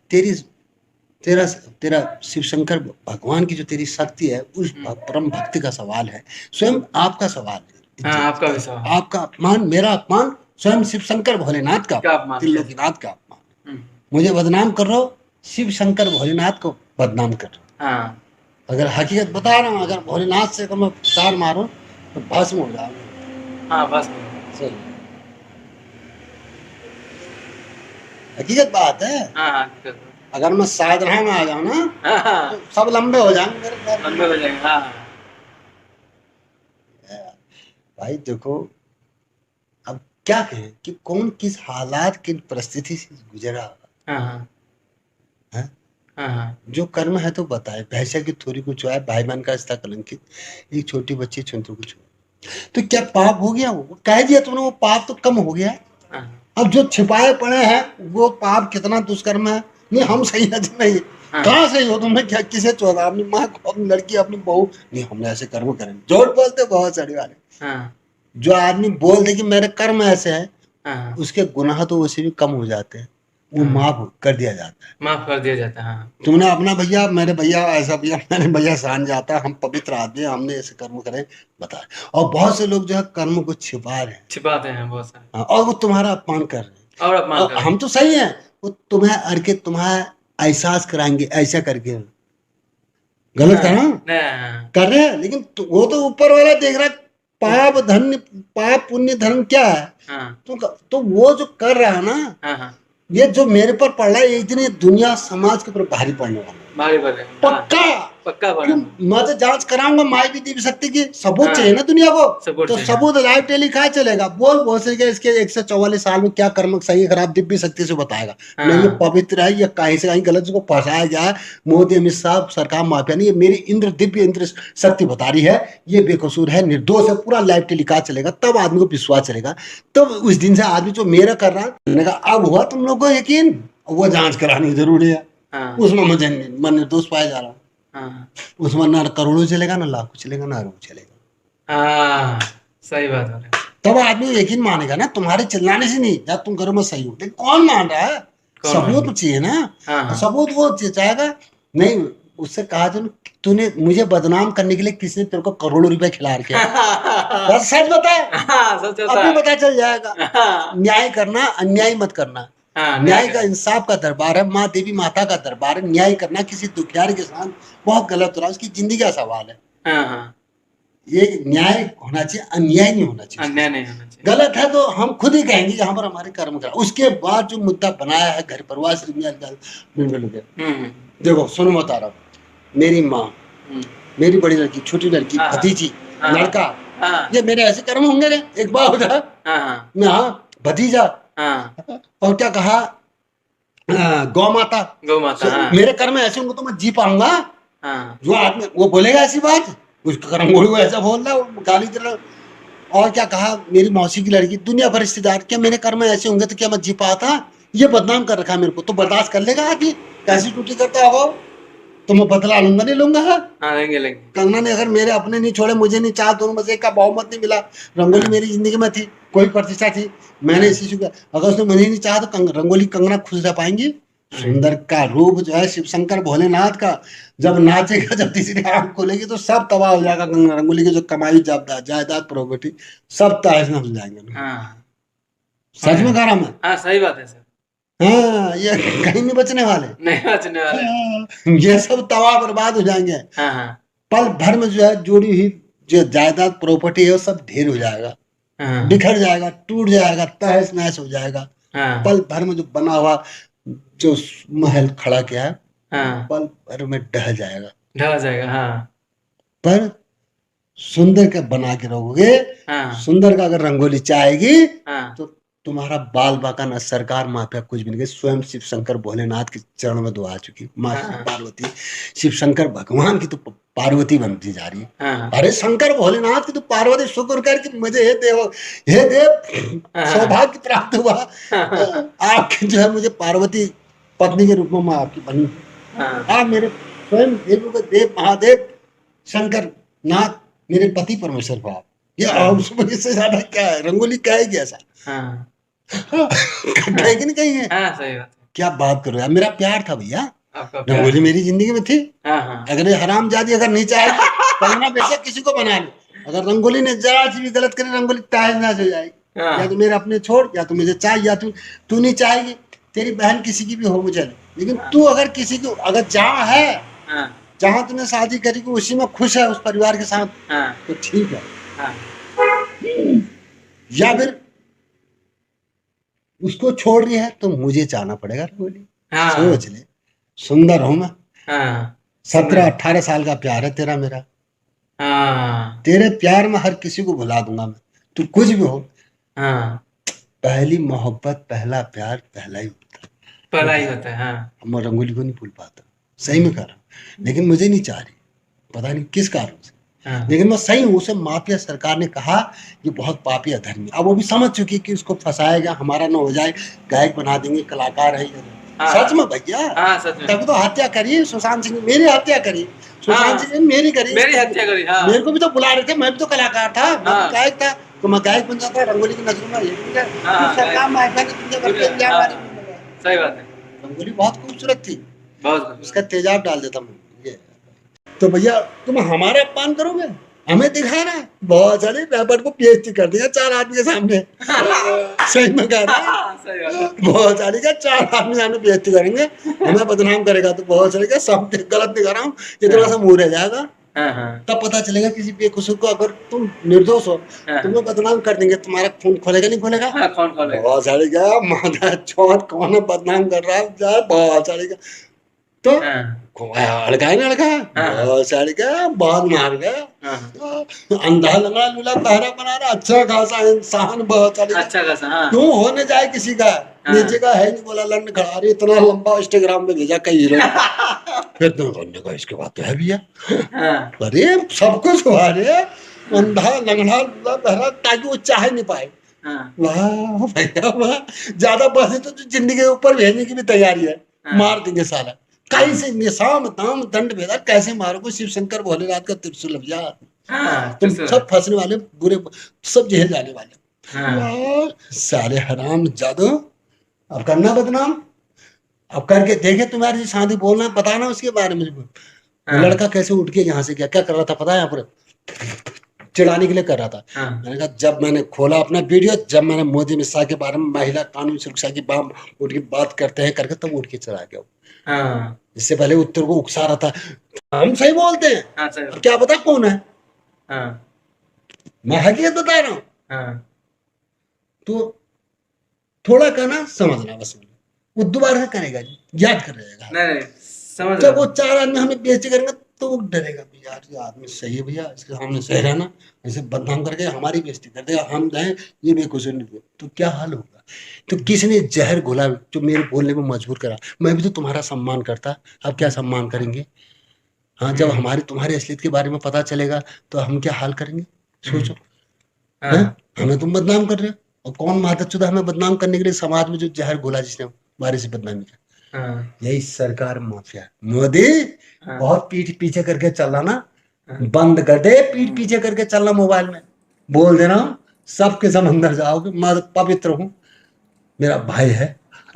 तेरा शिव शंकर भगवान की जो तेरी शक्ति है, उस परम भक्ति का सवाल है, स्वयं आपका सवाल है। हाँ, आपका भी सवाल, आपका अपमान, मेरा अपमान, स्वयं शिव शंकर भोलेनाथ का अपमान, त्रिलोकीनाथ का अपमान। मुझे बदनाम कर रहे हो, शिव शंकर भोलेनाथ को बदनाम कर रहे हो। हाँ। अगर हकीकत बता रहा हूँ, अगर भोलेनाथ से मैं तार मारूं तो भस्म हो जाऊंगा। हाँ, भस्म, सही हकीकत बात है। हाँ, अगर मैं साधना में आ जाऊं ना, तो सब लंबे हो जाएंगे मेरे पैर, लंबे हो जाएंगे। हाँ। भाई देखो, अब क्या कहें कि कौन किस हालात की परिस्थिति से गुजरा। हाँ। हाँ। जो कर्म है तो बताए, भैंसा की थोड़ी को चुआए, भाई बहन का रिश्ता कलंकित, एक छोटी बच्ची छुंतु को छुआ, तो क्या पाप हो गया? वो कह दिया तुमने, वो पाप तो कम हो गया। अब जो छिपाए पड़े हैं वो पाप कितना दुष्कर्म है, नहीं हम सही है नहीं, कहाँ सही हो तुमने? क्या किसे चौदह, अपनी माँ को, अपनी लड़की, अपनी बहू, नहीं हमने ऐसे कर्म करें, झूठ बोलते बहुत सारे वाले। जो आदमी बोल दे कि मेरे कर्म ऐसे है, उसके गुनाह तो वैसे भी कम हो जाते हैं, वो माफ कर दिया जाता है, माफ कर दिया जाता है। हाँ। तुमने अपना भैया, मेरे भैया ऐसा भैया, मेरे भैया सहन जाता, हम पवित्र आदमी, हमने ऐसे कर्म करे बताए। और बहुत से लोग जो है कर्म को छिपा रहे हैं, छिपाते हैं बहुत सारे, हाँ, और वो तुम्हारा अपमान कर रहे हैं। और अपमान कर रहे हम तो सही है, वो तुम्हें अड़ के तुम्हारा एहसास कराएंगे ऐसा करके, गलत हैं। कर रहा हूं? नहीं, कर रहे हैं, लेकिन वो तो ऊपर वाला देख रहा है, पाप धन्य, पाप पुण्य धर्म क्या है। हाँ, तो वो जो कर रहा है ना, हाँ, हाँ, ये जो मेरे पर पड़ रहा है, एक दिन ये दुनिया समाज के ऊपर भारी पड़ने वाला है। भारी पड़े, हाँ, पक्का। पक्का क्यों? पड़े। मैं तो जांच कराऊंगा, माई भी देवी शक्ति की सबूत हाँ। चाहिए ना दुनिया को। सबूत तो चाहिए। सबूत लाइव टेलीकास्ट चलेगा, बोल सके इसके 144 साल में क्या कर्म सही खराब दिव्य शक्ति से बताएगा। हाँ। नहीं, ये पवित्र है, ये कहीं से कहीं गलत, इसको फंसाया गया है, मोदी अमित शाह सरकार माफिया नहीं, ये मेरी दिव्य इंद्र शक्ति बता रही है, ये बेकसूर है, निर्दोष है, पूरा लाइव टेलीकास्ट चलेगा, तब आदमी को विश्वास चलेगा। तब उस दिन से आदमी जो मेरा कर रहा है, मैंने कहा अब हुआ तुम लोग को यकीन, वो जांच करानी जरूरी है। हाँ, उसमें मुझे मैं निर्दोष पाया जा रहा हूँ, हाँ, उसमें ना करोड़ों चलेगा, ना लाखों चलेगा, ना अरबों चलेगा। हाँ, सही बात हो रही है। तब आदमी यकीन मानेगा ना, तुम्हारे चिल्लाने से नहीं, जब तुम करो मैं सही हूँ, लेकिन कौन मान रहा है? कौन सबूत मान चाहिए ना। हाँ, हाँ। सबूत वो चाहेगा नहीं, उससे कहा तूने मुझे बदनाम करने के लिए किसने तेरे को करोड़ों रुपए खिला रखे, बस सच बता, हाँ, सच होता अभी है। पता चल जाएगा। हाँ, न्याय करना, अन्याय मत करना। हाँ, न्याय का, इंसाफ का दरबार है, माँ देवी माता का दरबार है। न्याय करना किसी दुखियारी के साथ बहुत गलत हो रहा है, उसकी जिंदगी का सवाल है। हाँ, हाँ, ये न्याय होना चाहिए, अन्याय नहीं होना चाहिए। अन्याय नहीं होना चाहिए। गलत है तो हम खुद ही कहेंगे यहाँ पर हमारे कर्म करा। उसके बाद जो मुद्दा बनाया है घर परिवार से, देखो सुनो, बता रहा हूँ, मेरी माँ, मेरी बड़ी लड़की, छोटी लड़की, हाँ, भतीजी, हाँ, लड़का, हाँ, ये मेरे ऐसे कर्म होंगे रे, एक बार हो जाए हाँ, मैं, हाँ, भतीजा, हाँ, और क्या कहा, गौ माता, गौ माता, हाँ, मेरे कर्म ऐसे होंगे तो मैं जी पाऊंगा। हाँ, जो आदमी वो बोलेगा ऐसी बात, उसका कर्म वो ऐसा बोल रहा है, वो गाली दे रहा है। और क्या कहा, मेरी मौसी की लड़की, दुनिया भर रिश्तेदार, क्या मेरे कर्म ऐसे होंगे तो क्या मैं जी पाता? ये बदनाम कर रखा है मेरे को, तो बर्दाश्त कर लेगा आदमी? कैसी टूटी करता हो तो मैं बदला लूंगा, नहीं लूंगा। हाँ, लेंगे। कंगना ने अगर मेरे अपने नहीं छोड़े, मुझे नहीं चाह, दोनों में से एक का बहुमत नहीं मिला, रंगोली मेरी जिंदगी में थी, कोई प्रतिष्ठा थी, मैंने इसी से, अगर उसने मुझे नहीं चाहा तो रंगोली कंगना खुश रह पाएंगी? सुंदर का रूप जो है शिव शंकर भोलेनाथ का, जब नाचेगा, जब तीसरी आंख खोलेगी तो सब तबाह हो जाएगा। कंगना रंगोली की जो कमाई जायदाद प्रॉपर्टी सब तहस नहस हो जाएंगे। हाँ, सच में कह रहा मैं। हाँ, सही बात है सर। हाँ, ये कहीं नहीं बचने वाले, नहीं बचने वाले। हाँ, ये सब तबाह बर्बाद हो जाएंगे। हाँ, हाँ, पल भर में जो है जोड़ी हुई जो जायदाद प्रॉपर्टी है वो सब ढेर हो जाएगा, हाँ, बिखर जाएगा, टूट जाएगा, तहस नहस हो जाएगा। हाँ, पल भर में जो बना हुआ जो महल खड़ा किया है, हाँ, पल भर में ढह जाएगा। ढल जाएगा। हाँ, पर सुंदर का बना के रहोगे, हाँ, सुंदर का अगर रंगोली चाहेगी हाँ, तो तुम्हारा बाल बाका न सरकार माफिया कुछ भी नहीं। स्वयं शिव शंकर भोलेनाथ के चरण में दुआ चुकी माँ हाँ। पार्वती, शिव शंकर भगवान की तो पार्वती बनती जा रही है। हाँ, अरे शंकर भोलेनाथ की तो पार्वती, शुक्र कर कि मुझे हे देव सौभाग्य प्राप्त हुआ, आपकी जो है मुझे पार्वती पत्नी के रूप में आपकी बनी। हाँ, आप मेरे स्वयं देव महादेव शंकर नाथ मेरे पति परमेश्वर को आप, ये इससे ज्यादा क्या है? रंगोली कहेगी ऐसा, हाँ, कहेगी नहीं कहीं है। हाँ, सही बात है। क्या बात करो यार, मेरा प्यार था भैया, आपका प्यार। रंगोली मेरी जिंदगी में थी। हाँ, हाँ, अगर ये हराम जाती अगर नहीं चाहे करना, बेशक किसी को बना ले, अगर रंगोली ने जरा सी भी गलत करी, रंगोली तहस नहस हो जाएगी। हाँ। या तो मेरे अपने छोड़, या तो मुझे चाहिए, या तू नहीं चाहेगी, तेरी बहन किसी की भी हो मुझे, लेकिन तू अगर किसी को, अगर जहाँ है, हाँ, जहाँ तूने शादी करी को उसी में खुश है उस परिवार के साथ, हाँ, तो ठीक है। हाँ, या फिर उसको छोड़ रही है तो मुझे चाहना पड़ेगा रंगोली। हाँ, सोच ले, सुंदर हूं मैं, हाँ, 17-18 साल का प्यार है तेरा मेरा, हाँ, तेरे प्यार में हर किसी को भुला दूंगा मैं, तू कुछ भी हो। हाँ, पहली मोहब्बत, पहला प्यार पहला ही होता है, पढ़ाई ही होता है। हाँ, मैं रंगोली को नहीं भूल पाता, सही में कर रहा हूँ, लेकिन मुझे नहीं चाह रही, पता नहीं किस कारण से, हाँ, लेकिन मैं सही हूँ। उसे माफिया सरकार ने कहा ये बहुत पापी अधर्मी, अब वो भी समझ चुकी कि उसको फंसाया गया, हमारा न हो जाए, गायक बना देंगे, कलाकार है। हाँ। सच में भैया, हाँ, सच में। तभी तो हत्या करी सुशांत सिंह, मेरी हत्या करी, सुशांत सिंह ने मेरी करी, मेरी हत्या करी। हाँ, मेरे को भी तो बुला रहे थे, मैं भी तो कलाकार था, मैं हाँ। भी गायक था, तो मैं गायक बन जाता, रंगोली की नजरों में ये भी है। हाँ, सरकार माफिया ने तुझे करके दिया, हाँ। हमारी सही बात है, रंगोली बहुत खूबसूरत थी, बहुत उसका तेजाब डाल देता हूँ ये। तो भैया तुम हमारा अपमान करोगे, हमें दिखाना है। बहुत सारे रैपर को बेइज्जती कर दिया 4 आदमी के सामने। सही में कह रहा हूं। सही बात है। बहुत सारे का 4 आदमी सामने बेइज्जती करेंगे, हमें बदनाम करेगा। तो बहुत सारे का सब गलत नहीं कर रहा हूँ, इतना सा मुंह रह जाएगा, तब पता चलेगा किसी बेकसूर को। अगर तुम निर्दोष हो, तुम्हें बदनाम कर देंगे, तुम्हारा खून खोलेगा नहीं खोलेगा? कौन खोलेगा? बहुत सारे का मादा चौथ कौन बदनाम कर रहा है, बहुत सारे का तो अड़काए ना अड़का, बहुत सारे का बाद मार गया। अंधा लंगड़ा लूला बहरा बना रहा, अच्छा खासा इंसान, बहुत सारे अच्छा खासा। क्यों होने जाए किसी का, नीचे का है नहीं, बोला लंड खड़ा रही, इतना लंबा इंस्टाग्राम में भेजा कई हीरो। फिर तो हमने कहा इसके बाद तो है भैया। अरे सब कुछ हुआ रे, अंधा लंगड़ा लूला बहरा, ताकि वो चाह नहीं पाए। वाह भैया वाह, ज्यादा बसे तो जिंदगी के ऊपर भेजने की भी तैयारी है, मार देंगे साला। कैसे निशाम दाम दंड भेदा, कैसे मारोगे? शिव शंकर भोलेनाथ का त्रिशूल भैया। तुम सब फंसने वाले, बुरे सब जेल जाने वाले। साले हराम जादू, अब करना बदनाम, अब करके देखे तुम्हारी शादी, बोलना बताना उसके बारे में। लड़का कैसे उठ के यहाँ से गया, क्या कर रहा था पता है? यहाँ पर चिढ़ाने के लिए कर रहा था। मैंने कहा जब मैंने खोला अपना वीडियो, जब मैंने मोदी अमित शाह के बारे में, महिला कानून सुरक्षा की उठ के बात करते हैं करके, तब उठ के चला गया। इससे पहले उत्तर को उकसा रहा था, हम सही बोलते हैं। अब क्या पता कौन है, मैं हकीकत बता रहा हूँ। तो थोड़ा कहना समझना बस, वो दोबारा करेगा नहीं, याद कर रहेगा। जब वो 4 आदमी हमें बेइज्जती करेंगे तो वो डरेगा भी, यार ये आदमी सही है भैया, इसके सामने सही रहना, ऐसे बदनाम करके हमारी बेइज्जती कर देगा, हम जाए ये बेकसूर नहीं, तो क्या हाल होगा? तो किसने जहर घोला जो मेरे बोलने में मजबूर करा? मैं भी तो तुम्हारा सम्मान करता, अब क्या सम्मान करेंगे? हाँ, जब हमारी तुम्हारी असलियत के बारे में पता चलेगा तो हम क्या हाल करेंगे, सोचो। हमें तुम बदनाम कर रहे हो, और कौन मादकचुदा हमें बदनाम करने के लिए समाज में जो जहर घोला जिसने हमारे से बदनामी कर। यही सरकार माफिया। मोदी बहुत पीठ पीछे करके चल रहा ना, बंद कर दे पीठ पीछे करके चलना। मोबाइल में बोल देना सबके सब अंदर जाओगे, मैं पवित्र हूँ, मेरा भाई है।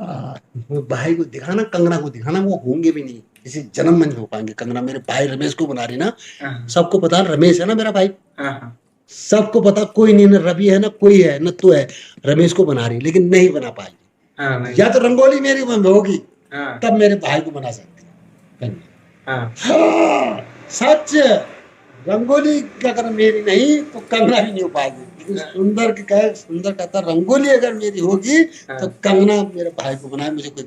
वो भाई को दिखाना, कंगना को दिखाना, वो होंगे भी नहीं, किसी जन्म में नहीं हो पाएंगे। कंगना मेरे भाई रमेश को बना रही ना, सबको पता रमेश है ना मेरा भाई, सबको पता, कोई नहीं, ना रवि है ना कोई है ना तो है, रमेश को बना रही, लेकिन नहीं बना पाएगी। या तो रंगोली मेरी होगी तब मेरे भाई को बना सकती है। सच, रंगोली अगर मेरी नहीं तो कंगना भी नहीं हो पाएगी। सुंदर के कहे, सुंदर कहता रंगोली अगर मेरी होगी तो कंगना मेरे भाई को बनाए, मुझे कोई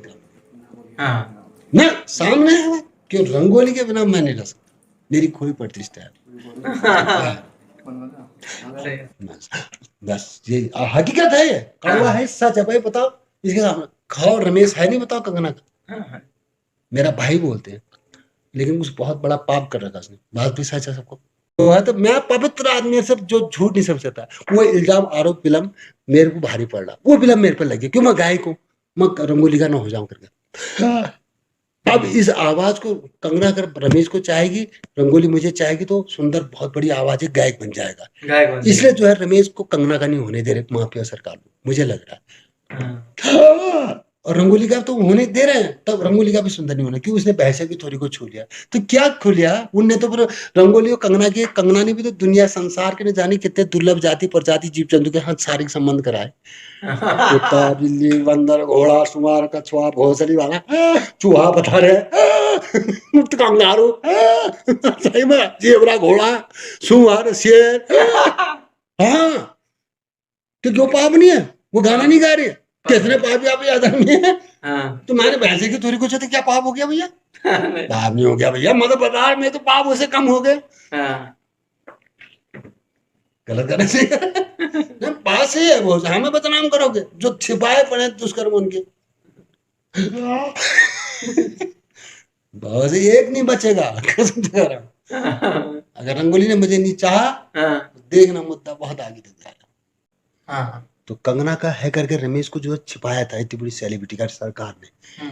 ना सामने है, क्यों रंगोली के बिना मैं नहीं रह सकता, मेरी कोई प्रतिष्ठा है। बस ये हकीकत है, ये कड़वा है, सच है भाई। बताओ इसके सामने खाओ, रमेश है नहीं, बताओ कंगना का मेरा भाई बोलते हैं, लेकिन कुछ बहुत बड़ा पाप कर रखा उसने, बात भी सच है सबको। तो मैं पवित्र आदमी सब जो झूठ नहीं समझ सकता, वो इल्जाम आरोप फिल्म मेरे को भारी पड़ रहा, वो फिल्म मेरे पर लगी, क्यों मैं गायक हूँ, मैं रंगोली का ना हो जाऊं करके। अब इस आवाज को कंगना अगर रमेश को चाहेगी, रंगोली मुझे चाहेगी, तो सुंदर बहुत बड़ी आवाज है, गायक बन जाएगा। इसलिए जो है रमेश को कंगना का नहीं होने दे रहे माफिया सरकार, मुझे लग रहा है। और रंगोली का तो होने दे रहे हैं, तब रंगोली का भी सुंदर नहीं होना, क्यों? उसने पैसे की थोड़ी को छू लिया, तो क्या खो लिया उनने? तो रंगोली और कंगना की, कंगना ने भी तो दुनिया संसार के न जाने कितने दुर्लभ जाति प्रजाति जीव जंतु के हाथ शारीरिक संबंध कराए। कुत्ता, बिल्ली, बंदर, घोड़ा, सुमार, कछुआ, भोसड़ी वाला, चूहा, पठारे, कंगारू, सही में जेबरा, घोड़ा, सुअर, शेर। हाँ, तो जो पाप नहीं है वो गाना नहीं गा रही है, किसने पाप आप याद नहीं है? तुम्हारे भैंसे की थोड़ी कुछ है, क्या पाप हो गया भैया? पाप नहीं हो गया भैया, मतलब बाजार में तो पाप उसे कम हो गए। गलत करने से पास ही है वो, हमें बदनाम करोगे जो छिपाए पड़े दुष्कर्म उनके। बहुत एक नहीं बचेगा, अगर रंगोली ने मुझे नहीं चाहा तो देखना मुद्दा बहुत आगे तक जाएगा। तो कंगना का है करके रमेश को जो छिपाया था इतनी बड़ी सेलिब्रिटी का सरकार ने,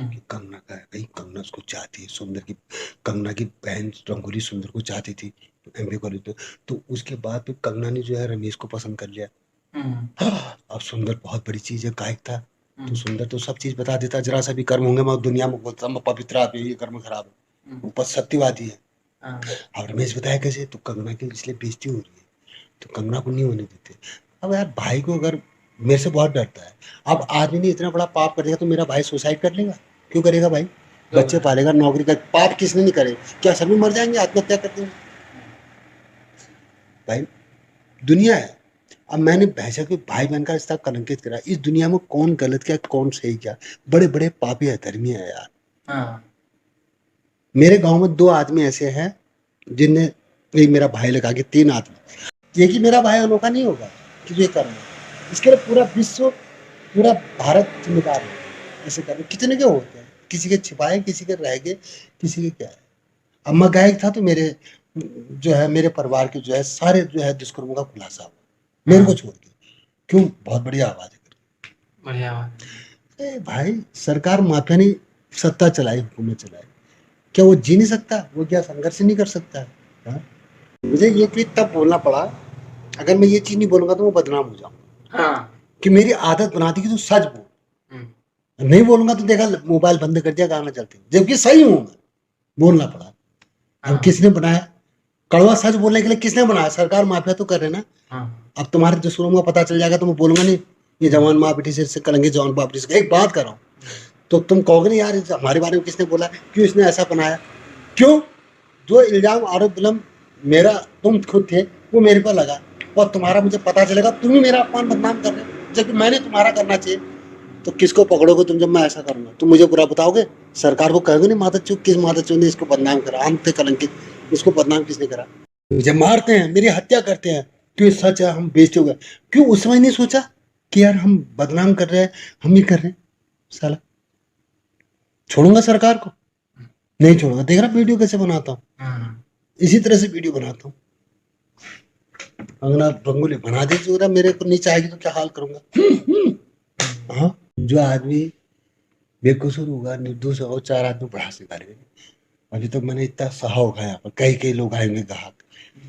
कि कंगना का है भाई, कंगना उसको चाहती है, सुंदर की, कंगना की बहन रंगोली सुंदर को चाहती थी एमबीए कॉलेज। तो उसके बाद फिर कंगना ने जो है रमेश को पसंद कर लिया। अब सुंदर बहुत बड़ी चीज है, गायक था, तो सुंदर तो सब चीज बता देता, जरा सा भी कर्म होंगे मैं दुनिया में बोलता मैं पवित्र आदमी, ये कर्म खराब है, ऊपर सत्यवादी है। और रमेश बताया कैसे, तो कंगना की इसलिए बेइज्जती हो रही है, तो कंगना को नहीं होने देते। अब यार भाई को अगर मेरे से बहुत डरता है, अब आदमी ने इतना बड़ा पाप कर देगा तो मेरा भाई सुसाइड कर लेगा? क्यों करेगा भाई? बच्चे पालेगा, नौकरी कर, पाप किसने नहीं करे? क्या सभी मर जाएंगे, आत्महत्या कर देंगे? भाई दुनिया है। अब मैंने भैंसा के भाई बहन का रिश्ता कलंकित करा। इस दुनिया में कौन गलत क्या कौन सही क्या, बड़े बड़े पापी अधर्मी है यार। मेरे गांव में 2 आदमी ऐसे हैं जिनने, एक मेरा भाई लगा के 3 आदमी। ये कि मेरा भाई अनोखा नहीं होगा कि ये करना, इसके लिए पूरा विश्व, पूरा भारत जिम्मेदार है ऐसे करने। कितने के होते हैं, किसी के छिपाए, किसी के रह गए, किसी के क्या है। अब मैं गायक था तो मेरे जो है, मेरे परिवार के जो है सारे जो है दुष्कर्मों का खुलासा हुआ मेरे को छोड़ के। क्यों? बहुत बढ़िया आवाज है, बढ़िया आवाज। भाई सरकार माफिया नहीं सत्ता चलाई, हुकूमत चलाई, क्या वो जी नहीं सकता? वो क्या संघर्ष नहीं कर सकता है? मुझे ये चीज तब बोलना पड़ा, अगर मैं ये चीज नहीं बोलूंगा तो मैं बदनाम हो जाऊंगा। कि मेरी आदत बना दी कि तू सच बोल, नहीं बोलूंगा तो देखा मोबाइल बंद कर दिया, गाना चलते, जबकि सही हूं मैं, बोलना पड़ा। अब किसने बनाया कड़वा सच बोलने के लिए? किसने बनाया? सरकार माफिया तो कर रहे ना। अब तुम्हारे दुश्मनों को पता चल जाएगा तो मैं बोलूंगा नहीं ये जवान माँ बेटी से कलंगे जवान बाप बेटी से। एक बात कर रहा हूँ तो तुम कहोगे नहीं यार हमारे बारे में किसने बोला, क्यों इसने ऐसा बनाया? क्यों? जो इल्जाम आरोप विलंब मेरा तुम खुद थे वो मेरे पर लगा, और तुम्हारा मुझे पता चलेगा तुम ही मेरा अपमान बदनाम कर रहे हो, जबकि मैंने तुम्हारा करना चाहिए। तो किसको पकड़ोगे तुम जब मैं ऐसा करूंगा? तुम मुझे बुरा बताओगे, सरकार को कहोगे नहीं माता चौक, किस माता चौक ने इसको बदनाम करा, हम थे कलंकित, इसको बदनाम किसने करा? मुझे मारते हैं, मेरी हत्या करते हैं, क्यों? सच है हम बेइज्जत हो गए। क्यों उस समय नहीं सोचा कि यार हम बदनाम कर रहे हैं, हम ही कर रहे हैं? साला छोड़ूंगा सरकार को? नहीं छोड़ूंगा। देख रहा वीडियो कैसे बनाता हूँ, इसी तरह से वीडियो बनाता हूँ। अगर आप रंगोली बना दीजिए मेरे को नीचे आएगी तो क्या हाल करूंगा। हाँ, जो आदमी बेकसूर होगा, निर्दोष होगा, 4 आदमी बढ़ा से गाली। अभी तक मैंने इतना सहा होगा, यहाँ पर कई लोग आएंगे ग्राहक,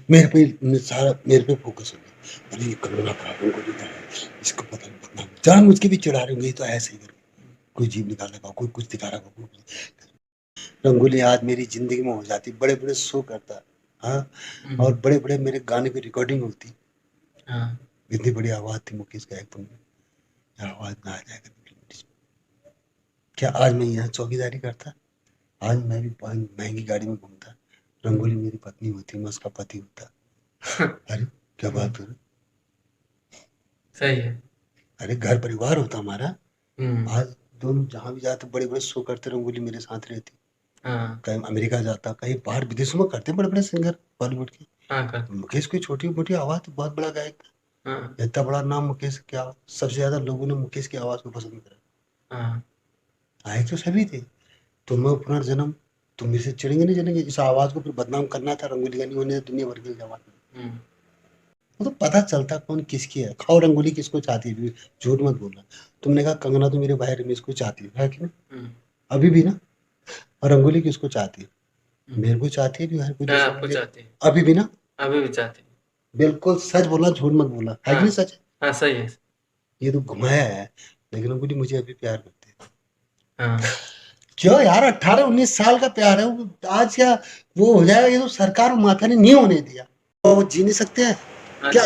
मेरे पे फोकस होगा। अरे ये कंगना खराब को देता है, इसको पता नहीं पता, जान मुझ के भी चढ़ा रहे होंगे, तो ऐसे ही कोई जीव निकाल लगा, कोई कुछ दिखा रहा होगा। रंगोली आज मेरी जिंदगी में हो जाती, बड़े बड़े शो करता, हाँ, और बड़े बड़े मेरे गाने की रिकॉर्डिंग होती। इतनी बड़ी आवाज थी मुकेश गायक में, आवाज ना आ जाएगा क्या? आज मैं यहाँ चौकीदारी करता, आज मैं भी महंगी गाड़ी में घूमता, रंगोली मेरी पत्नी होती, मैं उसका पति होता। अरे क्या बात हो रही, सही है। अरे घर परिवार होता हमारा। आज दोनों जहाँ भी जाते बड़े बड़े शो करते, रंगोली मेरे साथ रहती। कहीं अमेरिका जाता, कहीं बाहर विदेशों में करते बड़े बड़े सिंगर बॉलीवुड के। मुकेश कोई छोटी मोटी आवाज, बहुत बड़ा गायक था, इतना बड़ा नाम मुकेश की आवाज, सबसे ज्यादा लोगों ने मुकेश की आवाज को पसंद करा। आए तो सभी थे, तो मैं पुनर्जन्म, तुम मेरे से चिढ़ेंगे नहीं चलेंगे? इस आवाज को फिर बदनाम करना था, रंगोली का नहीं होने दुनिया भर की आवाज। वो तो पता चलता कौन किसकी है। खाओ रंगोली किसको चाहती है, झूठ मत बोलना। तुमने कहा कंगना तो मेरे भाई रमेश को चाहती है कि नहीं? अभी भी ना। और रंगोली किसको चाहती है? मेरे को चाहती है, भी हर कोई आपको चाहती है, अभी भी ना, अभी भी चाहती है। बिल्कुल सच बोलना, झूठ मत बोलना, है कि नहीं सच? हाँ सही है। ये तो घुमाया है, लेकिन रंगोली मुझे अभी प्यार करती है। क्यों यार, 18-19 साल का प्यार है, आज क्या वो हो जाएगा? ये तो सरकार माफिया ने नहीं होने दिया, वो जी नहीं सकते हैं क्या?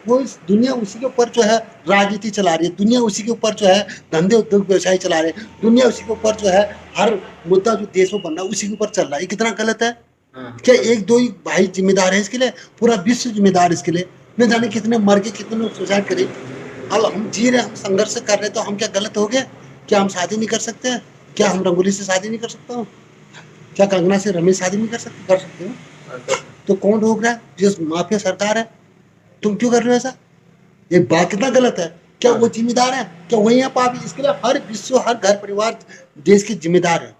वो इस दुनिया उसी के ऊपर जो है राजनीति चला रही है, दुनिया उसी के ऊपर जो है धंधे उद्योग व्यवसाय चला रहे हैं, दुनिया उसी के ऊपर जो है हर मुद्दा जो देश में बन रहा है उसी के ऊपर चल रहा है। ये कितना गलत है। क्या 1-2 ही भाई जिम्मेदार है इसके लिए? पूरा विश्व जिम्मेदार इसके लिए। न जाने कितने मर गए, कितने लोग सुसाइड करे। अब हम जी रहे, हम संघर्ष कर रहे, तो हम क्या गलत हो गए? क्या हम शादी नहीं कर सकते हैं? क्या हम रंगोली से शादी नहीं कर सकता हूँ? क्या कंगना से रमेश शादी नहीं कर सकते? कर सकते हो। तो कौन रोक रहा है? जिस माफिया सरकार है। तुम क्यों कर रहे हो ऐसा? ये बात कितना गलत है। क्या वो जिम्मेदार है? क्या वही आप इसके लिए हर विश्व, हर घर परिवार देश के जिम्मेदार है।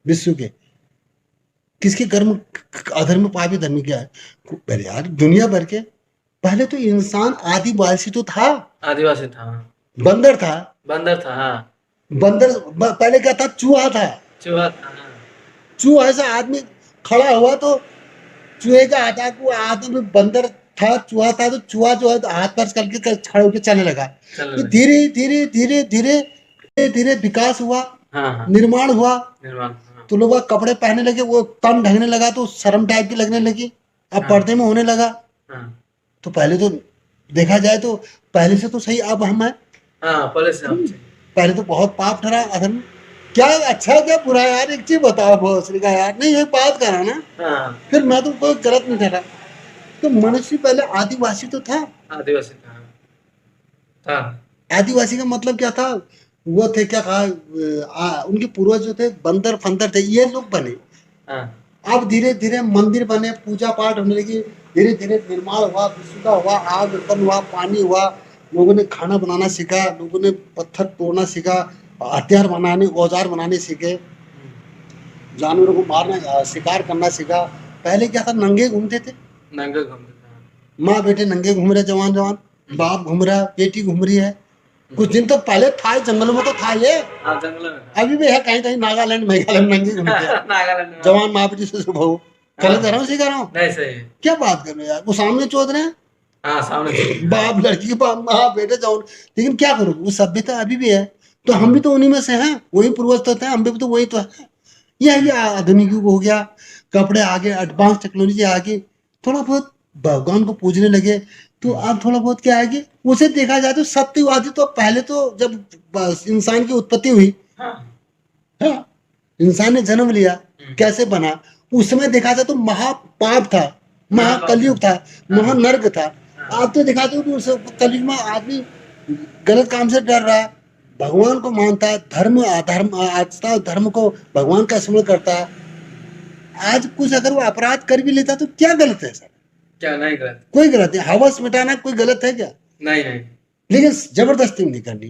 विश्व के किसके कर्म अधर्म पापी धर्म क्या है? पहले यार दुनिया भर के, पहले तो इंसान आदिवासी तो था, आदिवासी था, बंदर था, बंदर था। हाँ, बंदर पहले क्या था? चूहा था, चूहा था। चूहा ऐसा आदमी खड़ा हुआ तो चूहे का आटा को आदमी बंदर था, चूहा था, तो चूहा जो है हाथ पैर करके खड़े होकर चलने लगा। तो धीरे धीरे धीरे धीरे धीरे विकास हुआ, निर्माण हुआ, तो लोग कपड़े पहनने लगे, वो तन ढंगने लगा, तो शर्म टाइप की लगने लगी, अब पर्दे में होने लगा। तो पहले तो देखा जाए तो पहले से तो सही अब हम है, पहले तो बहुत पाप ठहरा अधर्म। क्या अच्छा है क्या बुरा है यार, एक चीज बताओ भोसड़ी का यार, नहीं एक बात करा ना, फिर मैं तो कोई गलत नहीं ठहरा। तो मनुष्य पहले आदिवासी तो था, आदिवासी का मतलब क्या था, वो थे क्या कहा, उनके पूर्वज जो थे बंदर फंदर थे, ये लोग बने। अब धीरे धीरे मंदिर बने, पूजा पाठ होने लगी, धीरे धीरे निर्माण हुआ, विश्व का हुआ, आग उत्पन्न हुआ, पानी हुआ, लोगों ने खाना बनाना सीखा, लोगों ने पत्थर तोड़ना सीखा, हथियार बनाने, औजार बनाने सीखे, जानवरों को मारना, शिकार करना सीखा। पहले क्या था, नंगे घूमते थे, माँ बेटे नंगे घूम रहे, जवान जवान, बाप घूम रहा, बेटी घूम रही है। कुछ दिन तो पहले था, जंगलों में तो था ये, अभी भी है कहीं कहीं, नागालैंड मेघालय में नंगे घूमते हैं जवान माँ बेटी से बहू। गलत कर रहा हूँ, सही कर रहा हूँ? नहीं सही है। क्या बात कर रहे हो यार, वो सामने चोद रहे हैं, बाप लड़की, बाप माँ बेटे जवान। लेकिन क्या करूँ, वो सभ्यता अभी भी है, तो हम भी तो उन्हीं में से हैं, वही पूर्वज तो थे, हम भी तो वही तो है। यह आधुनिक युग हो गया, कपड़े आगे, एडवांस टेक्नोलॉजी आगे, थोड़ा बहुत भगवान को पूजने लगे, तो अब थोड़ा बहुत क्या है कि उसे देखा जाए तो सत्यवादी तो पहले तो जब इंसान की उत्पत्ति हुई, हाँ, इंसान ने जन्म लिया, कैसे बना, उस समय देखा जाए तो महापाप था, महाकलयुग था, महानर्क था। अब तो देखा जाए तो उस कलयुग में आदमी गलत काम से डर रहा है, भगवान को मानता है, धर्म अधर्म आस्था धर्म को भगवान का स्मरण करता है। आज कुछ अगर वो अपराध कर भी लेता तो क्या गलत है सर? क्या नहीं गलत, कोई गलत है, हवस मिटाना कोई गलत है क्या? नहीं। लेकिन जबरदस्ती नहीं करनी,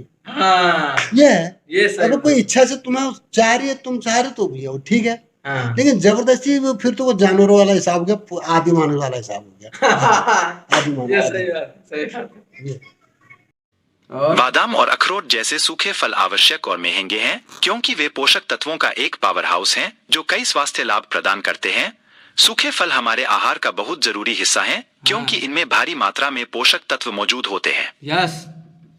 ये है। ये अगर कोई इच्छा से तुम्हें चाह रही है, तुम चाह रहे तो भी हो, ठीक है, लेकिन जबरदस्ती फिर तो वो जानवरों वाला हिसाब हो गया, आदि मानव वाला हिसाब हो गया। आदि मानव। बादाम और अखरोट जैसे सूखे फल आवश्यक और महंगे हैं, क्योंकि वे पोषक तत्वों का एक पावर हाउस हैं जो कई स्वास्थ्य लाभ प्रदान करते हैं। सूखे फल हमारे आहार का बहुत जरूरी हिस्सा हैं, क्योंकि इनमें भारी मात्रा में पोषक तत्व मौजूद होते हैं। यस।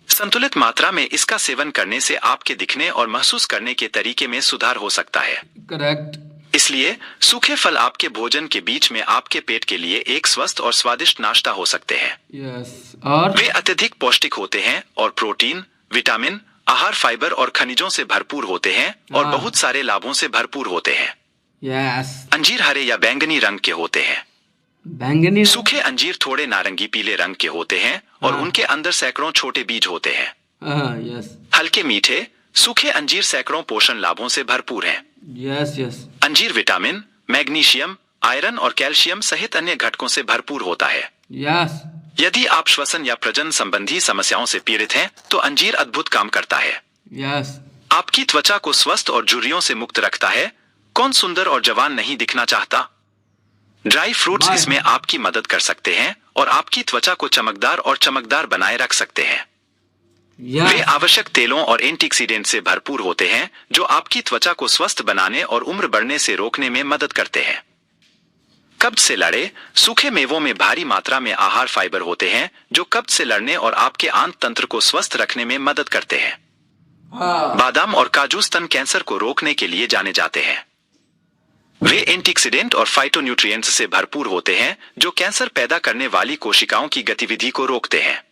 संतुलित मात्रा में इसका सेवन करने से आपके दिखने और महसूस करने के तरीके में सुधार हो सकता है। करेक्ट। इसलिए सूखे फल आपके भोजन के बीच में आपके पेट के लिए एक स्वस्थ और स्वादिष्ट नाश्ता हो सकते हैं। यस। और वे अत्यधिक पौष्टिक होते हैं और प्रोटीन, विटामिन, आहार, फाइबर और खनिजों से भरपूर होते हैं और बहुत सारे लाभों से भरपूर होते हैं। यस। अंजीर हरे या बैंगनी रंग के होते हैं। बैंगनी सूखे अंजीर थोड़े नारंगी पीले रंग के होते हैं और उनके अंदर सैकड़ों छोटे बीज होते हैं। यस। हल्के मीठे सूखे अंजीर सैकड़ों पोषण लाभों से भरपूर हैं। Yes yes. अंजीर विटामिन, मैग्नीशियम, आयरन और कैल्शियम सहित अन्य घटकों से भरपूर होता है। यस। यदि आप श्वसन या प्रजनन संबंधी समस्याओं से पीड़ित हैं, तो अंजीर अद्भुत काम करता है। यस। आपकी त्वचा को स्वस्थ और झुर्रियों से मुक्त रखता है। कौन सुंदर और जवान नहीं दिखना चाहता? ड्राई फ्रूट्स इसमें आपकी मदद कर सकते हैं और आपकी त्वचा को चमकदार बनाए रख सकते हैं। वे आवश्यक तेलों और एंटीऑक्सीडेंट से भरपूर होते हैं, जो आपकी त्वचा को स्वस्थ बनाने और उम्र बढ़ने से रोकने में मदद करते हैं। कब्ज से लड़े सूखे मेवों में भारी मात्रा में आहार फाइबर होते हैं, जो कब्ज से लड़ने और आपके आंत तंत्र को स्वस्थ रखने में मदद करते हैं। बादाम और काजू स्तन कैंसर को रोकने के लिए जाने जाते हैं। वे एंटीऑक्सीडेंट और फाइटोन्यूट्रिएंट्स से भरपूर होते हैं, जो कैंसर पैदा करने वाली कोशिकाओं की गतिविधि को रोकते हैं।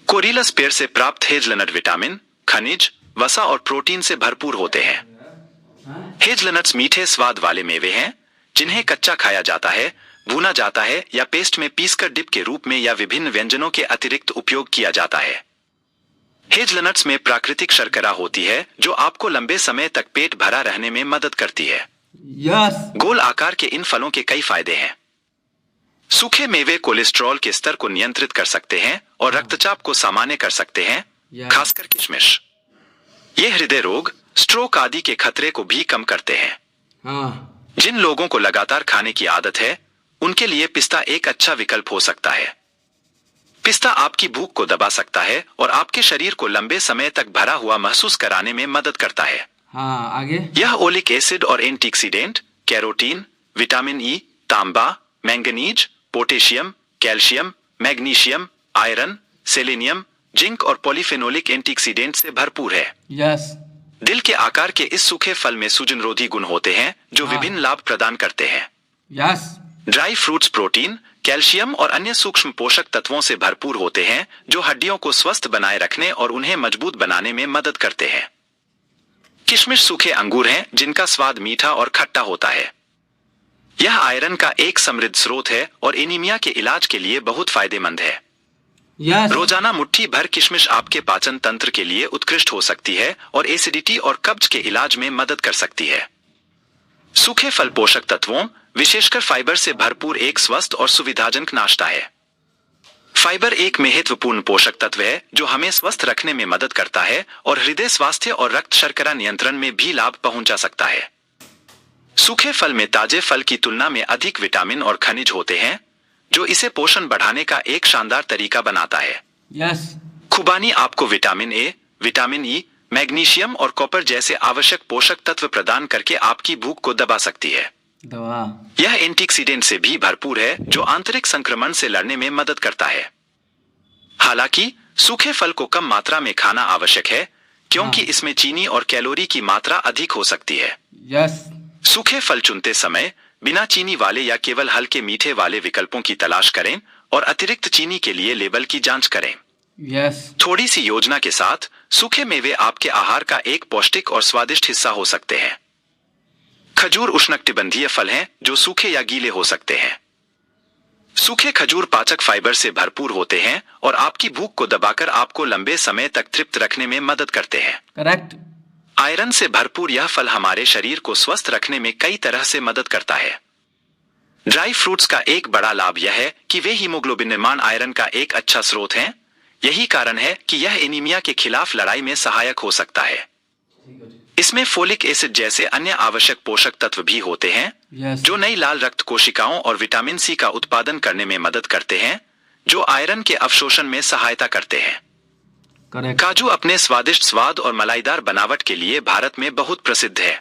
कोरिलस पेड़ से प्राप्त हेजलनट विटामिन, खनिज, वसा और प्रोटीन से भरपूर होते हैं। हेजलनट्स मीठे स्वाद वाले मेवे हैं, जिन्हें कच्चा खाया जाता है, भुना जाता है या पेस्ट में पीसकर डिप के रूप में या विभिन्न व्यंजनों के अतिरिक्त उपयोग किया जाता है। हेजलनट्स में प्राकृतिक शर्करा होती है, जो आपको लंबे समय तक पेट भरा रहने में मदद करती है। यस। गोल आकार के इन फलों के कई फायदे हैं। सूखे मेवे कोलेस्ट्रॉल के स्तर को नियंत्रित कर सकते हैं और रक्तचाप को सामान्य कर सकते हैं, खासकर किशमिश। ये हृदय रोग, स्ट्रोक आदि के खतरे को भी कम करते हैं। जिन लोगों को लगातार खाने की आदत है, उनके लिए पिस्ता एक अच्छा विकल्प हो सकता है। पिस्ता आपकी भूख को दबा सकता है और आपके शरीर को लंबे समय तक भरा हुआ महसूस कराने में मदद करता है। आगे यह ओलिक एसिड और एंटीऑक्सीडेंट, कैरोटीन, विटामिन ई, तांबा, manganese, potassium, calcium, magnesium, iron, selenium, zinc और पॉलीफेनोलिक एंटीऑक्सीडेंट से भरपूर है। यस। दिल के आकार के इस सूखे फल में सूजनरोधी गुण होते हैं जो विभिन्न लाभ प्रदान करते हैं। Yes. Dry fruits protein, calcium और अन्य सूक्ष्म पोषक तत्वों से भरपूर होते हैं जो हड्डियों को स्वस्थ बनाए रखने और उन्हें मजबूत बनाने में मदद करते हैं। किशमिश सूखे अंगूर हैं जिनका स्वाद मीठा और खट्टा होता है। यह आयरन का एक समृद्ध स्रोत है और एनीमिया के इलाज के लिए बहुत फायदेमंद है। यस। रोजाना मुट्ठी भर किशमिश आपके पाचन तंत्र के लिए उत्कृष्ट हो सकती है और एसिडिटी और कब्ज के इलाज में मदद कर सकती है। सूखे फल पोषक तत्वों, विशेषकर फाइबर से भरपूर एक स्वस्थ और सुविधाजनक नाश्ता है। फाइबर एक महत्वपूर्ण पोषक तत्व है जो हमें स्वस्थ रखने में मदद करता है और हृदय स्वास्थ्य और रक्त शर्करा नियंत्रण में भी लाभ पहुंचा सकता है। सूखे फल में ताजे फल की तुलना में अधिक विटामिन और खनिज होते हैं जो इसे पोषण बढ़ाने का एक शानदार तरीका बनाता है। यस। खुबानी आपको vitamin A, vitamin E, magnesium और कॉपर जैसे आवश्यक पोषक तत्व प्रदान करके आपकी भूख को दबा सकती है। दवा। यह एंटीऑक्सीडेंट से भी भरपूर है जो आंतरिक संक्रमण से लड़ने में मदद करता है। हालांकि सूखे फल को कम मात्रा में खाना आवश्यक है क्योंकि इसमें चीनी और कैलोरी की मात्रा अधिक हो सकती है। यस। सूखे फल चुनते समय बिना चीनी वाले या केवल हल्के मीठे वाले विकल्पों की तलाश करें और अतिरिक्त चीनी के लिए लेबल की जांच करें। यस। थोड़ी सी योजना के साथ सूखे मेवे आपके आहार का एक पौष्टिक और स्वादिष्ट हिस्सा हो सकते हैं। खजूर उष्णकटिबंधीय फल हैं जो सूखे या गीले हो सकते हैं। सूखे खजूर पाचक फाइबर से भरपूर होते हैं और आपकी भूख को दबाकर आपको लंबे समय तक तृप्त रखने में मदद करते हैं। करेक्ट। आयरन से भरपूर यह फल हमारे शरीर को स्वस्थ रखने में कई तरह से मदद करता है। ड्राई फ्रूट्स का एक बड़ा लाभ यह है कि वे हीमोग्लोबिन निर्माण आयरन का एक अच्छा स्रोत हैं। यही कारण है कि यह एनीमिया के खिलाफ लड़ाई में सहायक हो सकता है। इसमें फोलिक एसिड जैसे अन्य आवश्यक पोषक तत्व भी होते हैं जो नई लाल रक्त कोशिकाओं और विटामिन सी का उत्पादन करने में मदद करते हैं जो आयरन के अवशोषण में सहायता करते हैं। करेक्ट। काजू अपने स्वादिष्ट स्वाद और मलाईदार बनावट के लिए भारत में बहुत प्रसिद्ध है।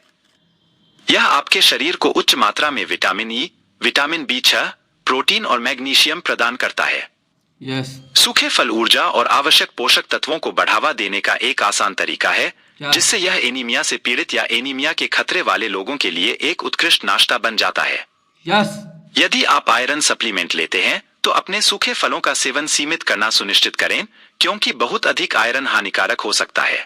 यह आपके शरीर को उच्च मात्रा में vitamin E, vitamin B6, protein और मैग्नीशियम प्रदान करता है। यस। सूखे फल ऊर्जा और आवश्यक पोषक तत्वों को बढ़ावा देने का एक आसान तरीका है जिससे यह एनीमिया से पीड़ित या एनीमिया के खतरे वाले लोगों के लिए एक उत्कृष्ट नाश्ता बन जाता है। यस। यदि आप आयरन सप्लीमेंट लेते हैं तो अपने सूखे फलों का सेवन सीमित करना सुनिश्चित करें क्योंकि बहुत अधिक आयरन हानिकारक हो सकता है।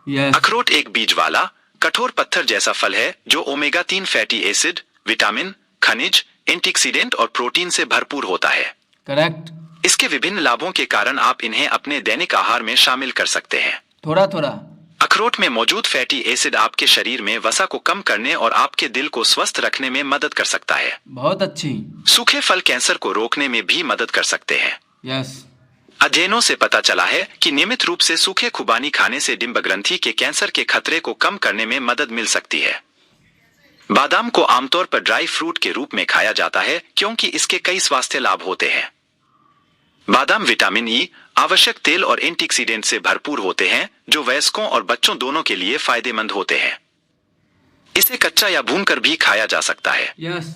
यस। अखरोट एक बीज वाला कठोर पत्थर जैसा फल है जो ओमेगा 3 फैटी एसिड, विटामिन, खनिज, एंटीऑक्सीडेंट और प्रोटीन से भरपूर होता है। करेक्ट। इसके विभिन्न लाभों के कारण आप इन्हें अपने दैनिक आहार में शामिल कर सकते हैं। थोड़ा थोड़ा। अखरोट में मौजूद फैटी एसिड आपके शरीर में वसा को कम करने और आपके दिल को स्वस्थ रखने में मदद कर सकता है। बहुत अच्छी। सूखे फल कैंसर को रोकने में भी मदद कर सकते हैं। यस। अध्ययनों से पता चला है कि नियमित रूप से सूखे खुबानी खाने से डिंब ग्रंथि के कैंसर के खतरे को कम करने में मदद मिल सकती है। बादाम को आमतौर पर ड्राई फ्रूट के रूप में खाया जाता है क्योंकि इसके कई स्वास्थ्य लाभ होते हैं। बादाम विटामिन ई, आवश्यक तेल और एंटीऑक्सीडेंट से भरपूर होते हैं जो वयस्कों और बच्चों दोनों के लिए फायदेमंद होते हैं। इसे कच्चा या भूनकर भी खाया जा सकता है। यस।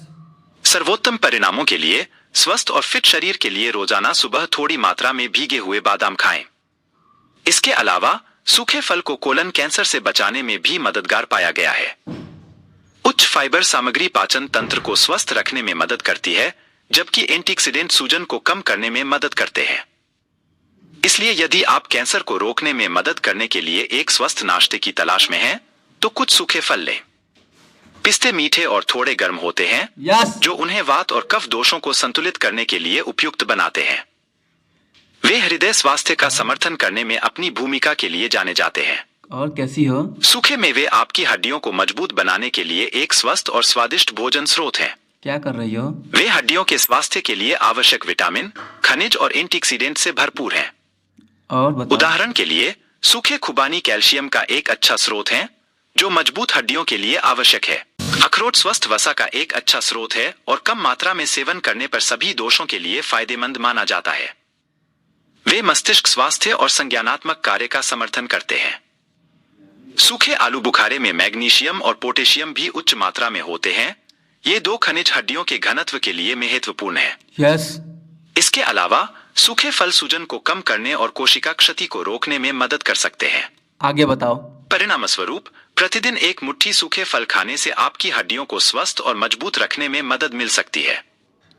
सर्वोत्तम परिणामों के लिए स्वस्थ और फिट शरीर के लिए रोजाना सुबह थोड़ी मात्रा में भीगे हुए बादाम खाएं। इसके अलावा सूखे फल को कोलन कैंसर से बचाने में भी मददगार पाया गया है। उच्च फाइबर सामग्री पाचन तंत्र को स्वस्थ रखने में मदद करती है जबकि एंटीऑक्सीडेंट सूजन को कम करने में मदद करते हैं। इसलिए यदि आप कैंसर को रोकने में मदद करने के लिए एक स्वस्थ नाश्ते की तलाश में हैं, तो कुछ सूखे फल लें। पिस्ते मीठे और थोड़े गर्म होते हैं यस। जो उन्हें वात और कफ दोषों को संतुलित करने के लिए उपयुक्त बनाते हैं। वे हृदय स्वास्थ्य का समर्थन करने में अपनी भूमिका के लिए जाने जाते हैं। और कैसी हो? सूखे मेवे आपकी हड्डियों को मजबूत बनाने के लिए एक स्वस्थ और स्वादिष्ट भोजन स्रोत है। क्या कर रही हो? वे हड्डियों के स्वास्थ्य के लिए आवश्यक विटामिन, खनिज और एंटीऑक्सीडेंट से भरपूर हैं। और बताओ। उदाहरण के लिए सूखे खुबानी कैल्शियम का एक अच्छा स्रोत है जो मजबूत हड्डियों के लिए आवश्यक है। अखरोट स्वस्थ वसा का एक अच्छा स्रोत है और कम मात्रा में सेवन करने पर सभी दोषों के लिए फायदेमंद माना जाता है। वे मस्तिष्क स्वास्थ्य और संज्ञानात्मक कार्य का समर्थन करते हैं। सूखे आलू बुखारे में मैग्नीशियम और पोटेशियम भी उच्च मात्रा में होते हैं। ये दो खनिज हड्डियों के घनत्व के लिए महत्वपूर्ण है। यस। इसके अलावा सूखे फल सूजन को कम करने और कोशिका क्षति को रोकने में मदद कर सकते हैं। आगे बताओ। परिणाम स्वरूप प्रतिदिन एक मुट्ठी सूखे फल खाने से आपकी हड्डियों को स्वस्थ और मजबूत रखने में मदद मिल सकती है।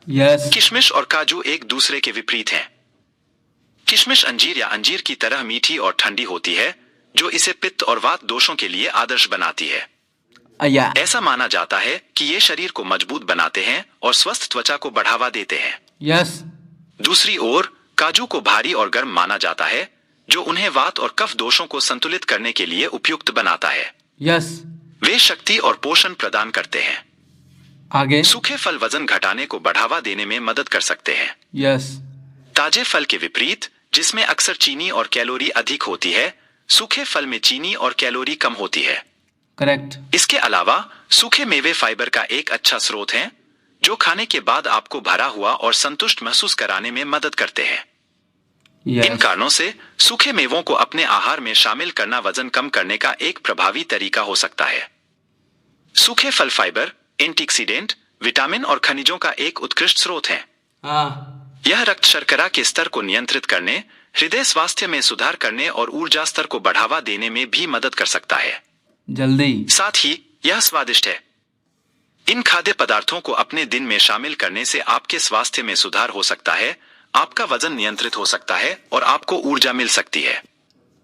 यस। किशमिश और काजू एक दूसरे के विपरीत हैं। किशमिश अंजीर या अंजीर की तरह मीठी और ठंडी होती है, जो इसे पित्त और वात दोषों के लिए आदर्श बनाती है। ऐसा माना जाता है कि ये शरीर को मजबूत बनाते हैं और स्वस्थ त्वचा को बढ़ावा देते हैं। यस। दूसरी ओर काजू को भारी और गर्म माना जाता है, जो उन्हें वात और कफ दोषों को संतुलित करने के लिए उपयुक्त बनाता है। यस। वे शक्ति और पोषण प्रदान करते हैं। आगे। सूखे फल वजन घटाने को बढ़ावा देने में मदद कर सकते हैं। यस। ताजे फल के विपरीत, जिसमें अक्सर चीनी और कैलोरी अधिक होती है, सूखे फल में चीनी और कैलोरी कम होती है। करेक्ट। इसके अलावा सूखे मेवे फाइबर का एक अच्छा स्रोत हैं, जो खाने के बाद आपको भरा हुआ और संतुष्ट महसूस कराने में मदद करते हैं। इन कारणों से सूखे मेवों को अपने आहार में शामिल करना वजन कम करने का एक प्रभावी तरीका हो सकता है। सूखे फल फाइबर, एंटीऑक्सीडेंट, विटामिन और खनिजों का एक उत्कृष्ट स्रोत है। यह रक्त शर्करा के स्तर को नियंत्रित करने, हृदय स्वास्थ्य में सुधार करने और ऊर्जा स्तर को बढ़ावा देने में भी मदद कर सकता है। जल्दी। साथ ही यह स्वादिष्ट है। इन खाद्य पदार्थों को अपने दिन में शामिल करने से आपके स्वास्थ्य में सुधार हो सकता है, आपका वजन नियंत्रित हो सकता है और आपको ऊर्जा मिल सकती है।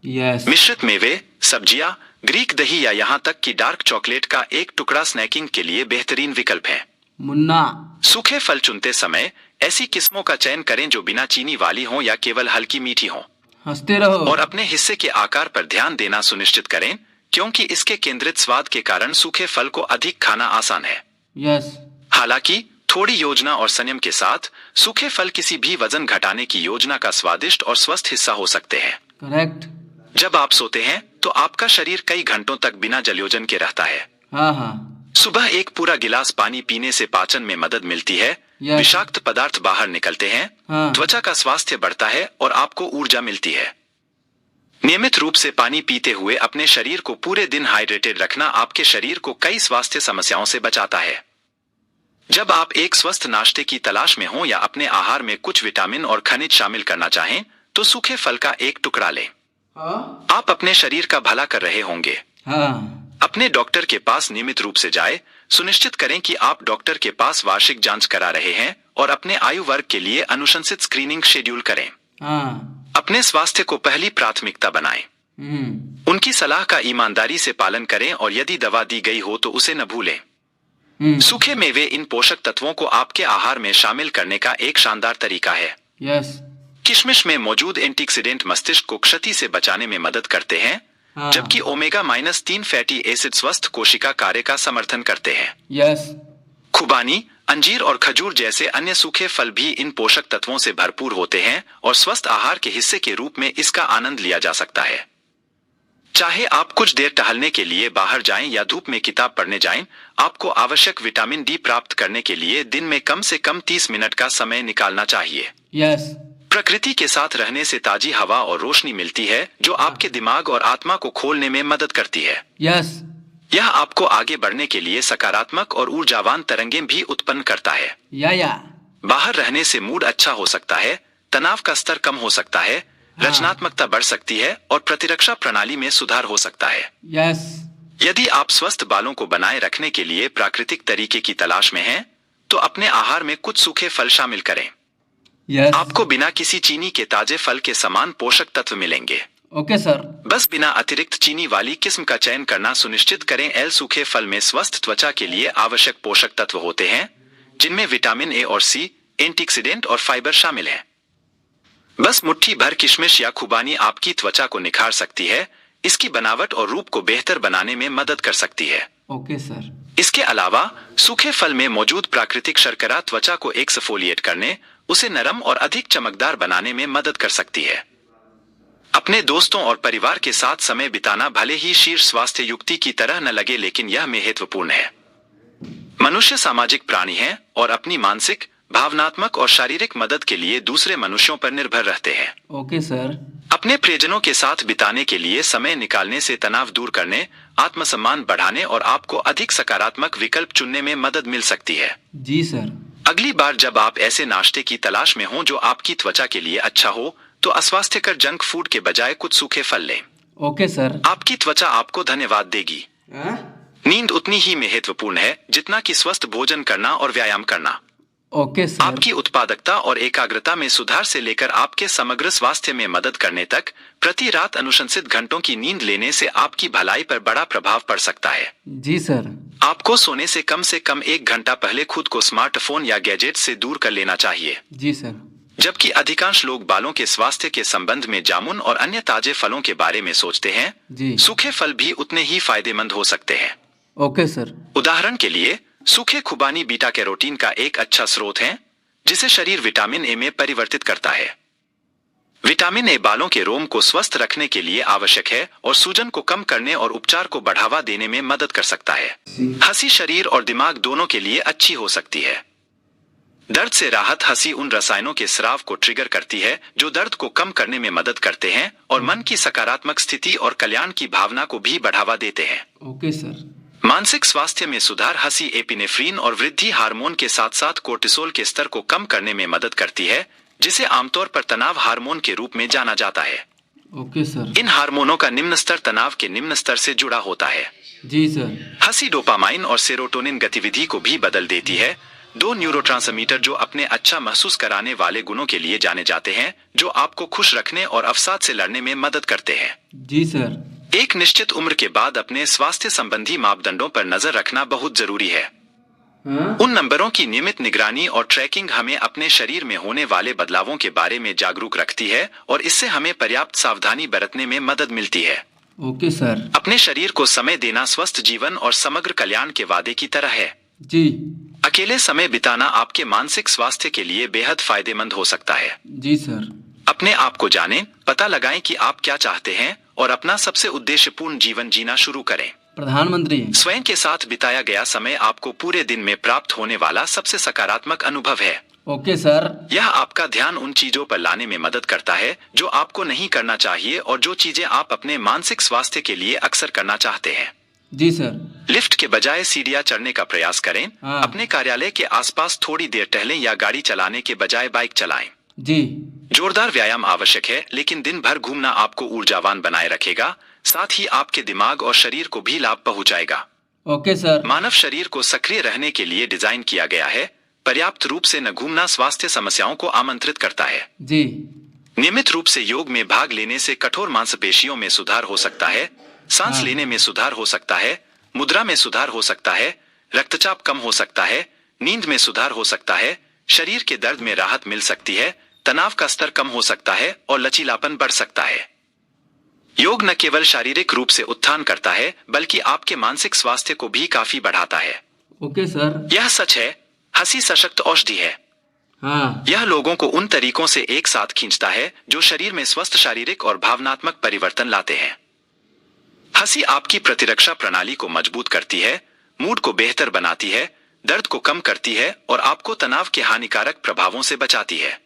यस। मिश्रित मेवे, सब्जियां, ग्रीक दही या यहाँ तक कि डार्क चॉकलेट का एक टुकड़ा स्नैकिंग के लिए बेहतरीन विकल्प है। मुन्ना। सूखे फल चुनते समय ऐसी किस्मों का चयन करें जो बिना चीनी वाली हो या केवल हल्की मीठी हो। हंसते रहो। और अपने हिस्से के आकार पर ध्यान देना सुनिश्चित करें, क्योंकि इसके केंद्रित स्वाद के कारण सूखे फल को अधिक खाना आसान है। यस। हालांकि थोड़ी योजना और संयम के साथ सूखे फल किसी भी वजन घटाने की योजना का स्वादिष्ट और स्वस्थ हिस्सा हो सकते हैं। करेक्ट। जब आप सोते हैं तो आपका शरीर कई घंटों तक बिना जलयोजन के रहता है। हाँ। सुबह एक पूरा गिलास पानी पीने से पाचन में मदद मिलती है, विषाक्त पदार्थ बाहर निकलते हैं, त्वचा का स्वास्थ्य बढ़ता है और आपको ऊर्जा मिलती है। नियमित रूप से पानी पीते हुए अपने शरीर को पूरे दिन हाइड्रेटेड रखना आपके शरीर को कई स्वास्थ्य समस्याओं से बचाता है। जब आप एक स्वस्थ नाश्ते की तलाश में हो या अपने आहार में कुछ विटामिन और खनिज शामिल करना चाहें, तो सूखे फल का एक टुकड़ा लें। आप अपने शरीर का भला कर रहे होंगे। अपने डॉक्टर के पास नियमित रूप से जाएं, सुनिश्चित करें कि आप डॉक्टर के पास वार्षिक जांच करा रहे हैं और अपने आयु वर्ग के लिए अनुशंसित स्क्रीनिंग शेड्यूल करें। अपने स्वास्थ्य को पहली प्राथमिकता बनाएं। उनकी सलाह का ईमानदारी से पालन करें और यदि दवा दी गई हो तो उसे न भूलें। सूखे मेवे इन पोषक तत्वों को आपके आहार में शामिल करने का एक शानदार तरीका है। किशमिश में मौजूद एंटीऑक्सीडेंट मस्तिष्क को क्षति से बचाने में मदद करते हैं, जबकि ओमेगा-3 फैटी एसिड स्वस्थ कोशिका कार्य का समर्थन करते हैं। खुबानी, अंजीर और खजूर जैसे अन्य सूखे फल भी इन पोषक तत्वों से भरपूर होते हैं और स्वस्थ आहार के हिस्से के रूप में इसका आनंद लिया जा सकता है। चाहे आप कुछ देर टहलने के लिए बाहर जाएं या धूप में किताब पढ़ने जाएं, आपको आवश्यक विटामिन डी प्राप्त करने के लिए दिन में कम से कम 30 मिनट का समय निकालना चाहिए। प्रकृति के साथ रहने से ताजी हवा और रोशनी मिलती है, जो आपके दिमाग और आत्मा को खोलने में मदद करती है। यह आपको आगे बढ़ने के लिए सकारात्मक और ऊर्जावान तरंगें भी उत्पन्न करता है। बाहर रहने से मूड अच्छा हो सकता है, तनाव का स्तर कम हो सकता है, रचनात्मकता बढ़ सकती है और प्रतिरक्षा प्रणाली में सुधार हो सकता है। यदि आप स्वस्थ बालों को बनाए रखने के लिए प्राकृतिक तरीके की तलाश में हैं, तो अपने आहार में कुछ सूखे फल शामिल करें। आपको बिना किसी चीनी के ताजे फल के समान पोषक तत्व मिलेंगे। Okay sir. बस बिना अतिरिक्त चीनी वाली किस्म का चयन करना सुनिश्चित करें। सूखे फल में स्वस्थ त्वचा के लिए आवश्यक पोषक तत्व होते हैं, जिनमें विटामिन ए और सी, एंटीऑक्सीडेंट और फाइबर शामिल हैं। बस मुट्ठी भर किशमिश या खुबानी आपकी त्वचा को निखार सकती है, इसकी बनावट और रूप को बेहतर बनाने में मदद कर सकती है। Okay sir. इसके अलावा सूखे फल में मौजूद प्राकृतिक शर्करा त्वचा को एक्सफोलिएट करने, उसे नरम और अधिक चमकदार बनाने में मदद कर सकती है। अपने दोस्तों और परिवार के साथ समय बिताना भले ही शीर्ष स्वास्थ्य युक्ति की तरह न लगे, लेकिन यह महत्वपूर्ण है। मनुष्य सामाजिक प्राणी हैं और अपनी मानसिक, भावनात्मक और शारीरिक मदद के लिए दूसरे मनुष्यों पर निर्भर रहते हैं। Okay sir. अपने प्रियजनों के साथ बिताने के लिए समय निकालने से तनाव दूर करने, आत्मसम्मान बढ़ाने और आपको अधिक सकारात्मक विकल्प चुनने में मदद मिल सकती है। जी सर। अगली बार जब आप ऐसे नाश्ते की तलाश में हो जो आपकी त्वचा के लिए अच्छा हो, तो अस्वास्थ्यकर जंक फूड के बजाय कुछ सूखे फल लें। Okay sir. आपकी त्वचा आपको धन्यवाद देगी। नींद उतनी ही महत्वपूर्ण है जितना कि स्वस्थ भोजन करना और व्यायाम करना। Okay sir. आपकी उत्पादकता और एकाग्रता में सुधार से लेकर आपके समग्र स्वास्थ्य में मदद करने तक प्रति रात अनुशंसित घंटों की नींद लेने से आपकी भलाई पर बड़ा प्रभाव पड़ सकता है। जी सर। आपको सोने से कम 1 घंटा पहले खुद को स्मार्टफोन या गैजेट से दूर कर लेना चाहिए। जी सर। जबकि अधिकांश लोग बालों के स्वास्थ्य के संबंध में जामुन और अन्य ताजे फलों के बारे में सोचते हैं, जी। सूखे फल भी उतने ही फायदेमंद हो सकते हैं। Okay sir. उदाहरण के लिए सूखे खुबानी बीटा कैरोटीन का एक अच्छा स्रोत है, जिसे शरीर विटामिन ए में परिवर्तित करता है। विटामिन ए बालों के रोम को स्वस्थ रखने के लिए आवश्यक है और सूजन को कम करने और उपचार को बढ़ावा देने में मदद कर सकता है। हंसी शरीर और दिमाग दोनों के लिए अच्छी हो सकती है। दर्द से राहत हंसी उन रसायनों के स्राव को ट्रिगर करती है जो दर्द को कम करने में मदद करते हैं और मन की सकारात्मक स्थिति और कल्याण की भावना को भी बढ़ावा देते हैं। Okay sir. मानसिक स्वास्थ्य में सुधार हंसी एपिनेफ्रीन और वृद्धि हार्मोन के साथ साथ कोर्टिसोल के स्तर को कम करने में मदद करती है, जिसे आमतौर पर तनाव हार्मोन के रूप में जाना जाता है। Okay sir. इन हार्मोनों का निम्न स्तर तनाव के निम्न स्तर से जुड़ा होता है। जी सर। हंसी डोपामाइन और सेरोटोनिन गतिविधि को भी बदल देती है, 2 न्यूरोट्रांसमीटर जो अपने अच्छा महसूस कराने वाले गुणों के लिए जाने जाते हैं, जो आपको खुश रखने और अवसाद से लड़ने में मदद करते हैं। जी सर। एक निश्चित उम्र के बाद अपने स्वास्थ्य संबंधी मापदंडों पर नजर रखना बहुत जरूरी है। उन नंबरों की नियमित निगरानी और ट्रैकिंग हमें अपने शरीर में होने वाले बदलावों के बारे में जागरूक रखती है और इससे हमें पर्याप्त सावधानी बरतने में मदद मिलती है। Okay sir. अपने शरीर को समय देना स्वस्थ जीवन और समग्र कल्याण के वादे की तरह है। जी। अकेले समय बिताना आपके मानसिक स्वास्थ्य के लिए बेहद फायदेमंद हो सकता है। जी सर। अपने आप को जानें, पता लगाएं कि आप क्या चाहते हैं और अपना सबसे उद्देश्यपूर्ण जीवन जीना शुरू करें। प्रधानमंत्री, स्वयं के साथ बिताया गया समय आपको पूरे दिन में प्राप्त होने वाला सबसे सकारात्मक अनुभव है। Okay sir. यह आपका ध्यान उन चीजों पर लाने में मदद करता है जो आपको नहीं करना चाहिए और जो चीजें आप अपने मानसिक स्वास्थ्य के लिए अक्सर करना चाहते हैं। जी सर। लिफ्ट के बजाय सीढ़ियां चढ़ने का प्रयास करें। हाँ। अपने कार्यालय के आसपास थोड़ी देर टहलें या गाड़ी चलाने के बजाय बाइक चलाएं। जी। जोरदार व्यायाम आवश्यक है, लेकिन दिन भर घूमना आपको ऊर्जावान बनाए रखेगा, साथ ही आपके दिमाग और शरीर को भी लाभ पहुंचाएगा। Okay sir. मानव शरीर को सक्रिय रहने के लिए डिजाइन किया गया है। पर्याप्त रूप से न घूमना स्वास्थ्य समस्याओं को आमंत्रित करता है। जी। नियमित रूप से योग में भाग लेने से कठोर मांसपेशियों में सुधार हो सकता है, सांस लेने में सुधार हो सकता है, मुद्रा में सुधार हो सकता है, रक्तचाप कम हो सकता है, नींद में सुधार हो सकता है, शरीर के दर्द में राहत मिल सकती है, तनाव का स्तर कम हो सकता है और लचीलापन बढ़ सकता है। योग न केवल शारीरिक रूप से उत्थान करता है, बल्कि आपके मानसिक स्वास्थ्य को भी काफी बढ़ाता है। Okay sir. यह सच है, हंसी सशक्त औषधि है। हाँ। यह लोगों को उन तरीकों से एक साथ खींचता है जो शरीर में स्वस्थ शारीरिक और भावनात्मक परिवर्तन लाते हैं। हंसी आपकी प्रतिरक्षा प्रणाली को मजबूत करती है, मूड को बेहतर बनाती है, दर्द को कम करती है और आपको तनाव के हानिकारक प्रभावों से बचाती है।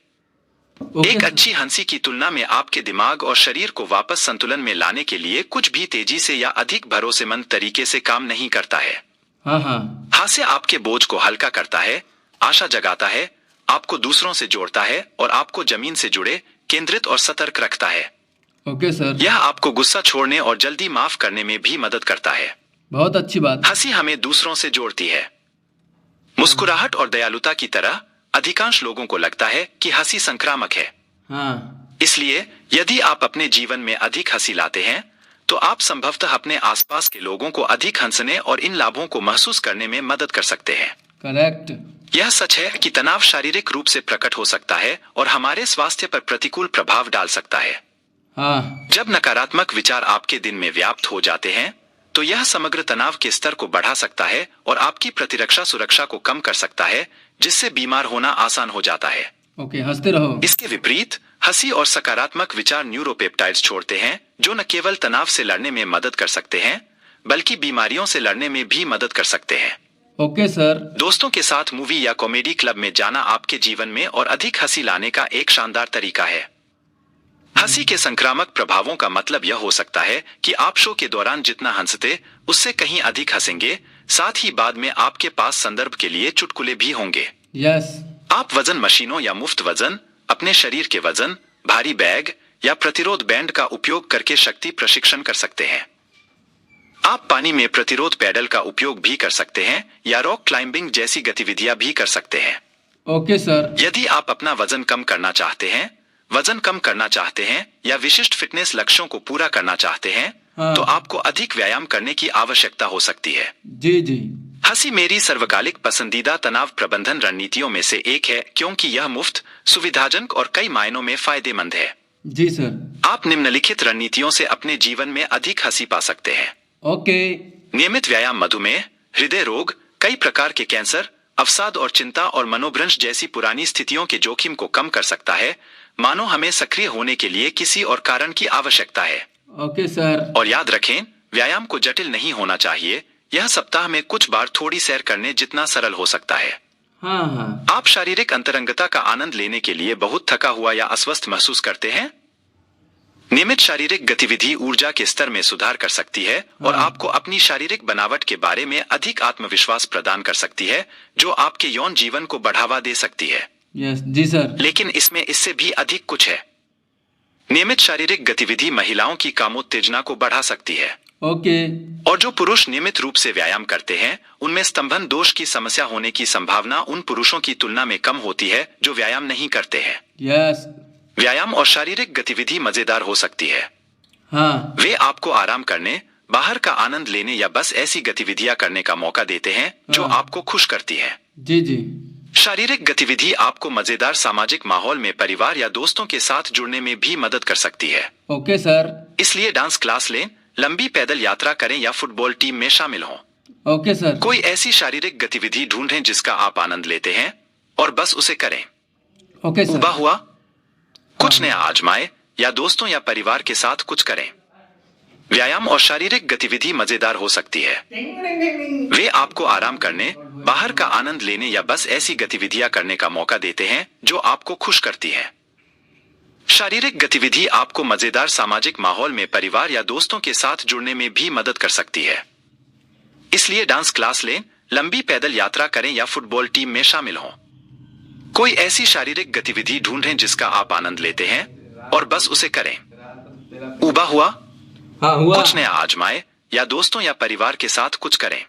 एक अच्छी हंसी की तुलना में आपके दिमाग और शरीर को वापस संतुलन में लाने के लिए कुछ भी तेजी से या अधिक भरोसेमंद तरीके से काम नहीं करता है। हाँ हाँ। हास्य आपके बोझ को हल्का करता है, आशा जगाता है, आपको दूसरों से जोड़ता है और आपको जमीन से जुड़े, केंद्रित और सतर्क रखता है। Okay sir. यह आपको गुस्सा छोड़ने और जल्दी माफ करने में भी मदद करता है। बहुत अच्छी बात। हंसी हमें दूसरों से जोड़ती है। मुस्कुराहट और दयालुता की तरह अधिकांश लोगों को लगता है कि हंसी संक्रामक है। हाँ। इसलिए यदि आप अपने जीवन में अधिक हंसी लाते हैं, तो आप संभवतः अपने आसपास के लोगों को अधिक हंसने और इन लाभों को महसूस करने में मदद कर सकते हैं। करेक्ट। यह सच है कि तनाव शारीरिक रूप से प्रकट हो सकता है और हमारे स्वास्थ्य पर प्रतिकूल प्रभाव डाल सकता है। हाँ। जब नकारात्मक विचार आपके दिन में व्याप्त हो जाते हैं, तो यह समग्र तनाव के स्तर को बढ़ा सकता है और आपकी प्रतिरक्षा सुरक्षा को कम कर सकता है, जिससे बीमार होना आसान हो जाता है। ओके, हंसते रहो। इसके विपरीत हंसी और सकारात्मक विचार न्यूरोपेप्टाइड्स छोड़ते हैं, जो न केवल तनाव से लड़ने में मदद कर सकते हैं, बल्कि बीमारियों से लड़ने में भी मदद कर सकते हैं। Okay sir. दोस्तों के साथ मूवी या कॉमेडी क्लब में जाना आपके जीवन में और अधिक हंसी लाने का एक शानदार तरीका है। हंसी के संक्रामक प्रभावों का मतलब यह हो सकता है कि आप शो के दौरान जितना हंसते, उससे कहीं अधिक हंसेंगे, साथ ही बाद में आपके पास संदर्भ के लिए चुटकुले भी होंगे। यस। आप वजन मशीनों या मुफ्त वजन, अपने शरीर के वजन, भारी बैग या प्रतिरोध बैंड का उपयोग करके शक्ति प्रशिक्षण कर सकते हैं। आप पानी में प्रतिरोध पैडल का उपयोग भी कर सकते हैं या रॉक क्लाइंबिंग जैसी गतिविधियां भी कर सकते हैं। Okay sir. यदि आप अपना वजन कम करना चाहते हैं या विशिष्ट फिटनेस लक्ष्यों को पूरा करना चाहते हैं, हाँ। तो आपको अधिक व्यायाम करने की आवश्यकता हो सकती है। जी जी। हंसी मेरी सर्वकालिक पसंदीदा तनाव प्रबंधन रणनीतियों में से एक है, क्योंकि यह मुफ्त, सुविधाजनक और कई मायनों में फायदेमंद है। जी सर। आप निम्नलिखित रणनीतियों से अपने जीवन में अधिक हंसी पा सकते हैं। ओके। नियमित व्यायाम मधुमेह, हृदय रोग, कई प्रकार के कैंसर, अवसाद और चिंता और मनोभ्रंश जैसी पुरानी स्थितियों के जोखिम को कम कर सकता है, मानो हमें सक्रिय होने के लिए किसी और कारण की आवश्यकता है। Okay sir. और याद रखें, व्यायाम को जटिल नहीं होना चाहिए। यह सप्ताह में कुछ बार थोड़ी सैर करने जितना सरल हो सकता है। हाँ हाँ। आप शारीरिक अंतरंगता का आनंद लेने के लिए बहुत थका हुआ या अस्वस्थ महसूस करते हैं? नियमित शारीरिक गतिविधि ऊर्जा के स्तर में सुधार कर सकती है और आपको अपनी शारीरिक बनावट के बारे में अधिक आत्मविश्वास प्रदान कर सकती है, जो आपके यौन जीवन को बढ़ावा दे सकती है। यस जी सर। लेकिन इसमें इससे भी अधिक कुछ है। नियमित शारीरिक गतिविधि महिलाओं की कामोत्तेजना को बढ़ा सकती है। ओके। और जो पुरुष नियमित रूप से व्यायाम करते हैं, उनमें स्तंभन दोष की समस्या होने की संभावना उन पुरुषों की तुलना में कम होती है जो व्यायाम नहीं करते हैं। यस। व्यायाम और शारीरिक गतिविधि मजेदार हो सकती है। हाँ। वे आपको आराम करने, बाहर का आनंद लेने या बस ऐसी गतिविधियां करने का मौका देते हैं जो आपको खुश करती है। जी जी। शारीरिक गतिविधि आपको मजेदार सामाजिक माहौल में परिवार या दोस्तों के साथ जुड़ने में भी मदद कर सकती है। Okay sir. इसलिए डांस क्लास लें, लंबी पैदल यात्रा करें या फुटबॉल टीम में शामिल हों। Okay sir. कोई ऐसी शारीरिक गतिविधि ढूंढें जिसका आप आनंद लेते हैं और बस उसे करें। Okay sir. उबा हुआ, कुछ नया आजमाएं या दोस्तों या परिवार के साथ कुछ करें। व्यायाम और शारीरिक गतिविधि मजेदार हो सकती है। वे आपको आराम करने, बाहर का आनंद लेने या बस ऐसी गतिविधियां करने का मौका देते हैं जो आपको खुश करती है। शारीरिक गतिविधि आपको मजेदार सामाजिक माहौल में परिवार या दोस्तों के साथ जुड़ने में भी मदद कर सकती है। इसलिए डांस क्लास लें, लंबी पैदल यात्रा करें या फुटबॉल टीम में शामिल हों। कोई ऐसी शारीरिक गतिविधि ढूंढें जिसका आप आनंद लेते हैं और बस उसे करें। उबा हुआ, हाँ हुआ। कुछ नया आजमाएं या दोस्तों या परिवार के साथ कुछ करें।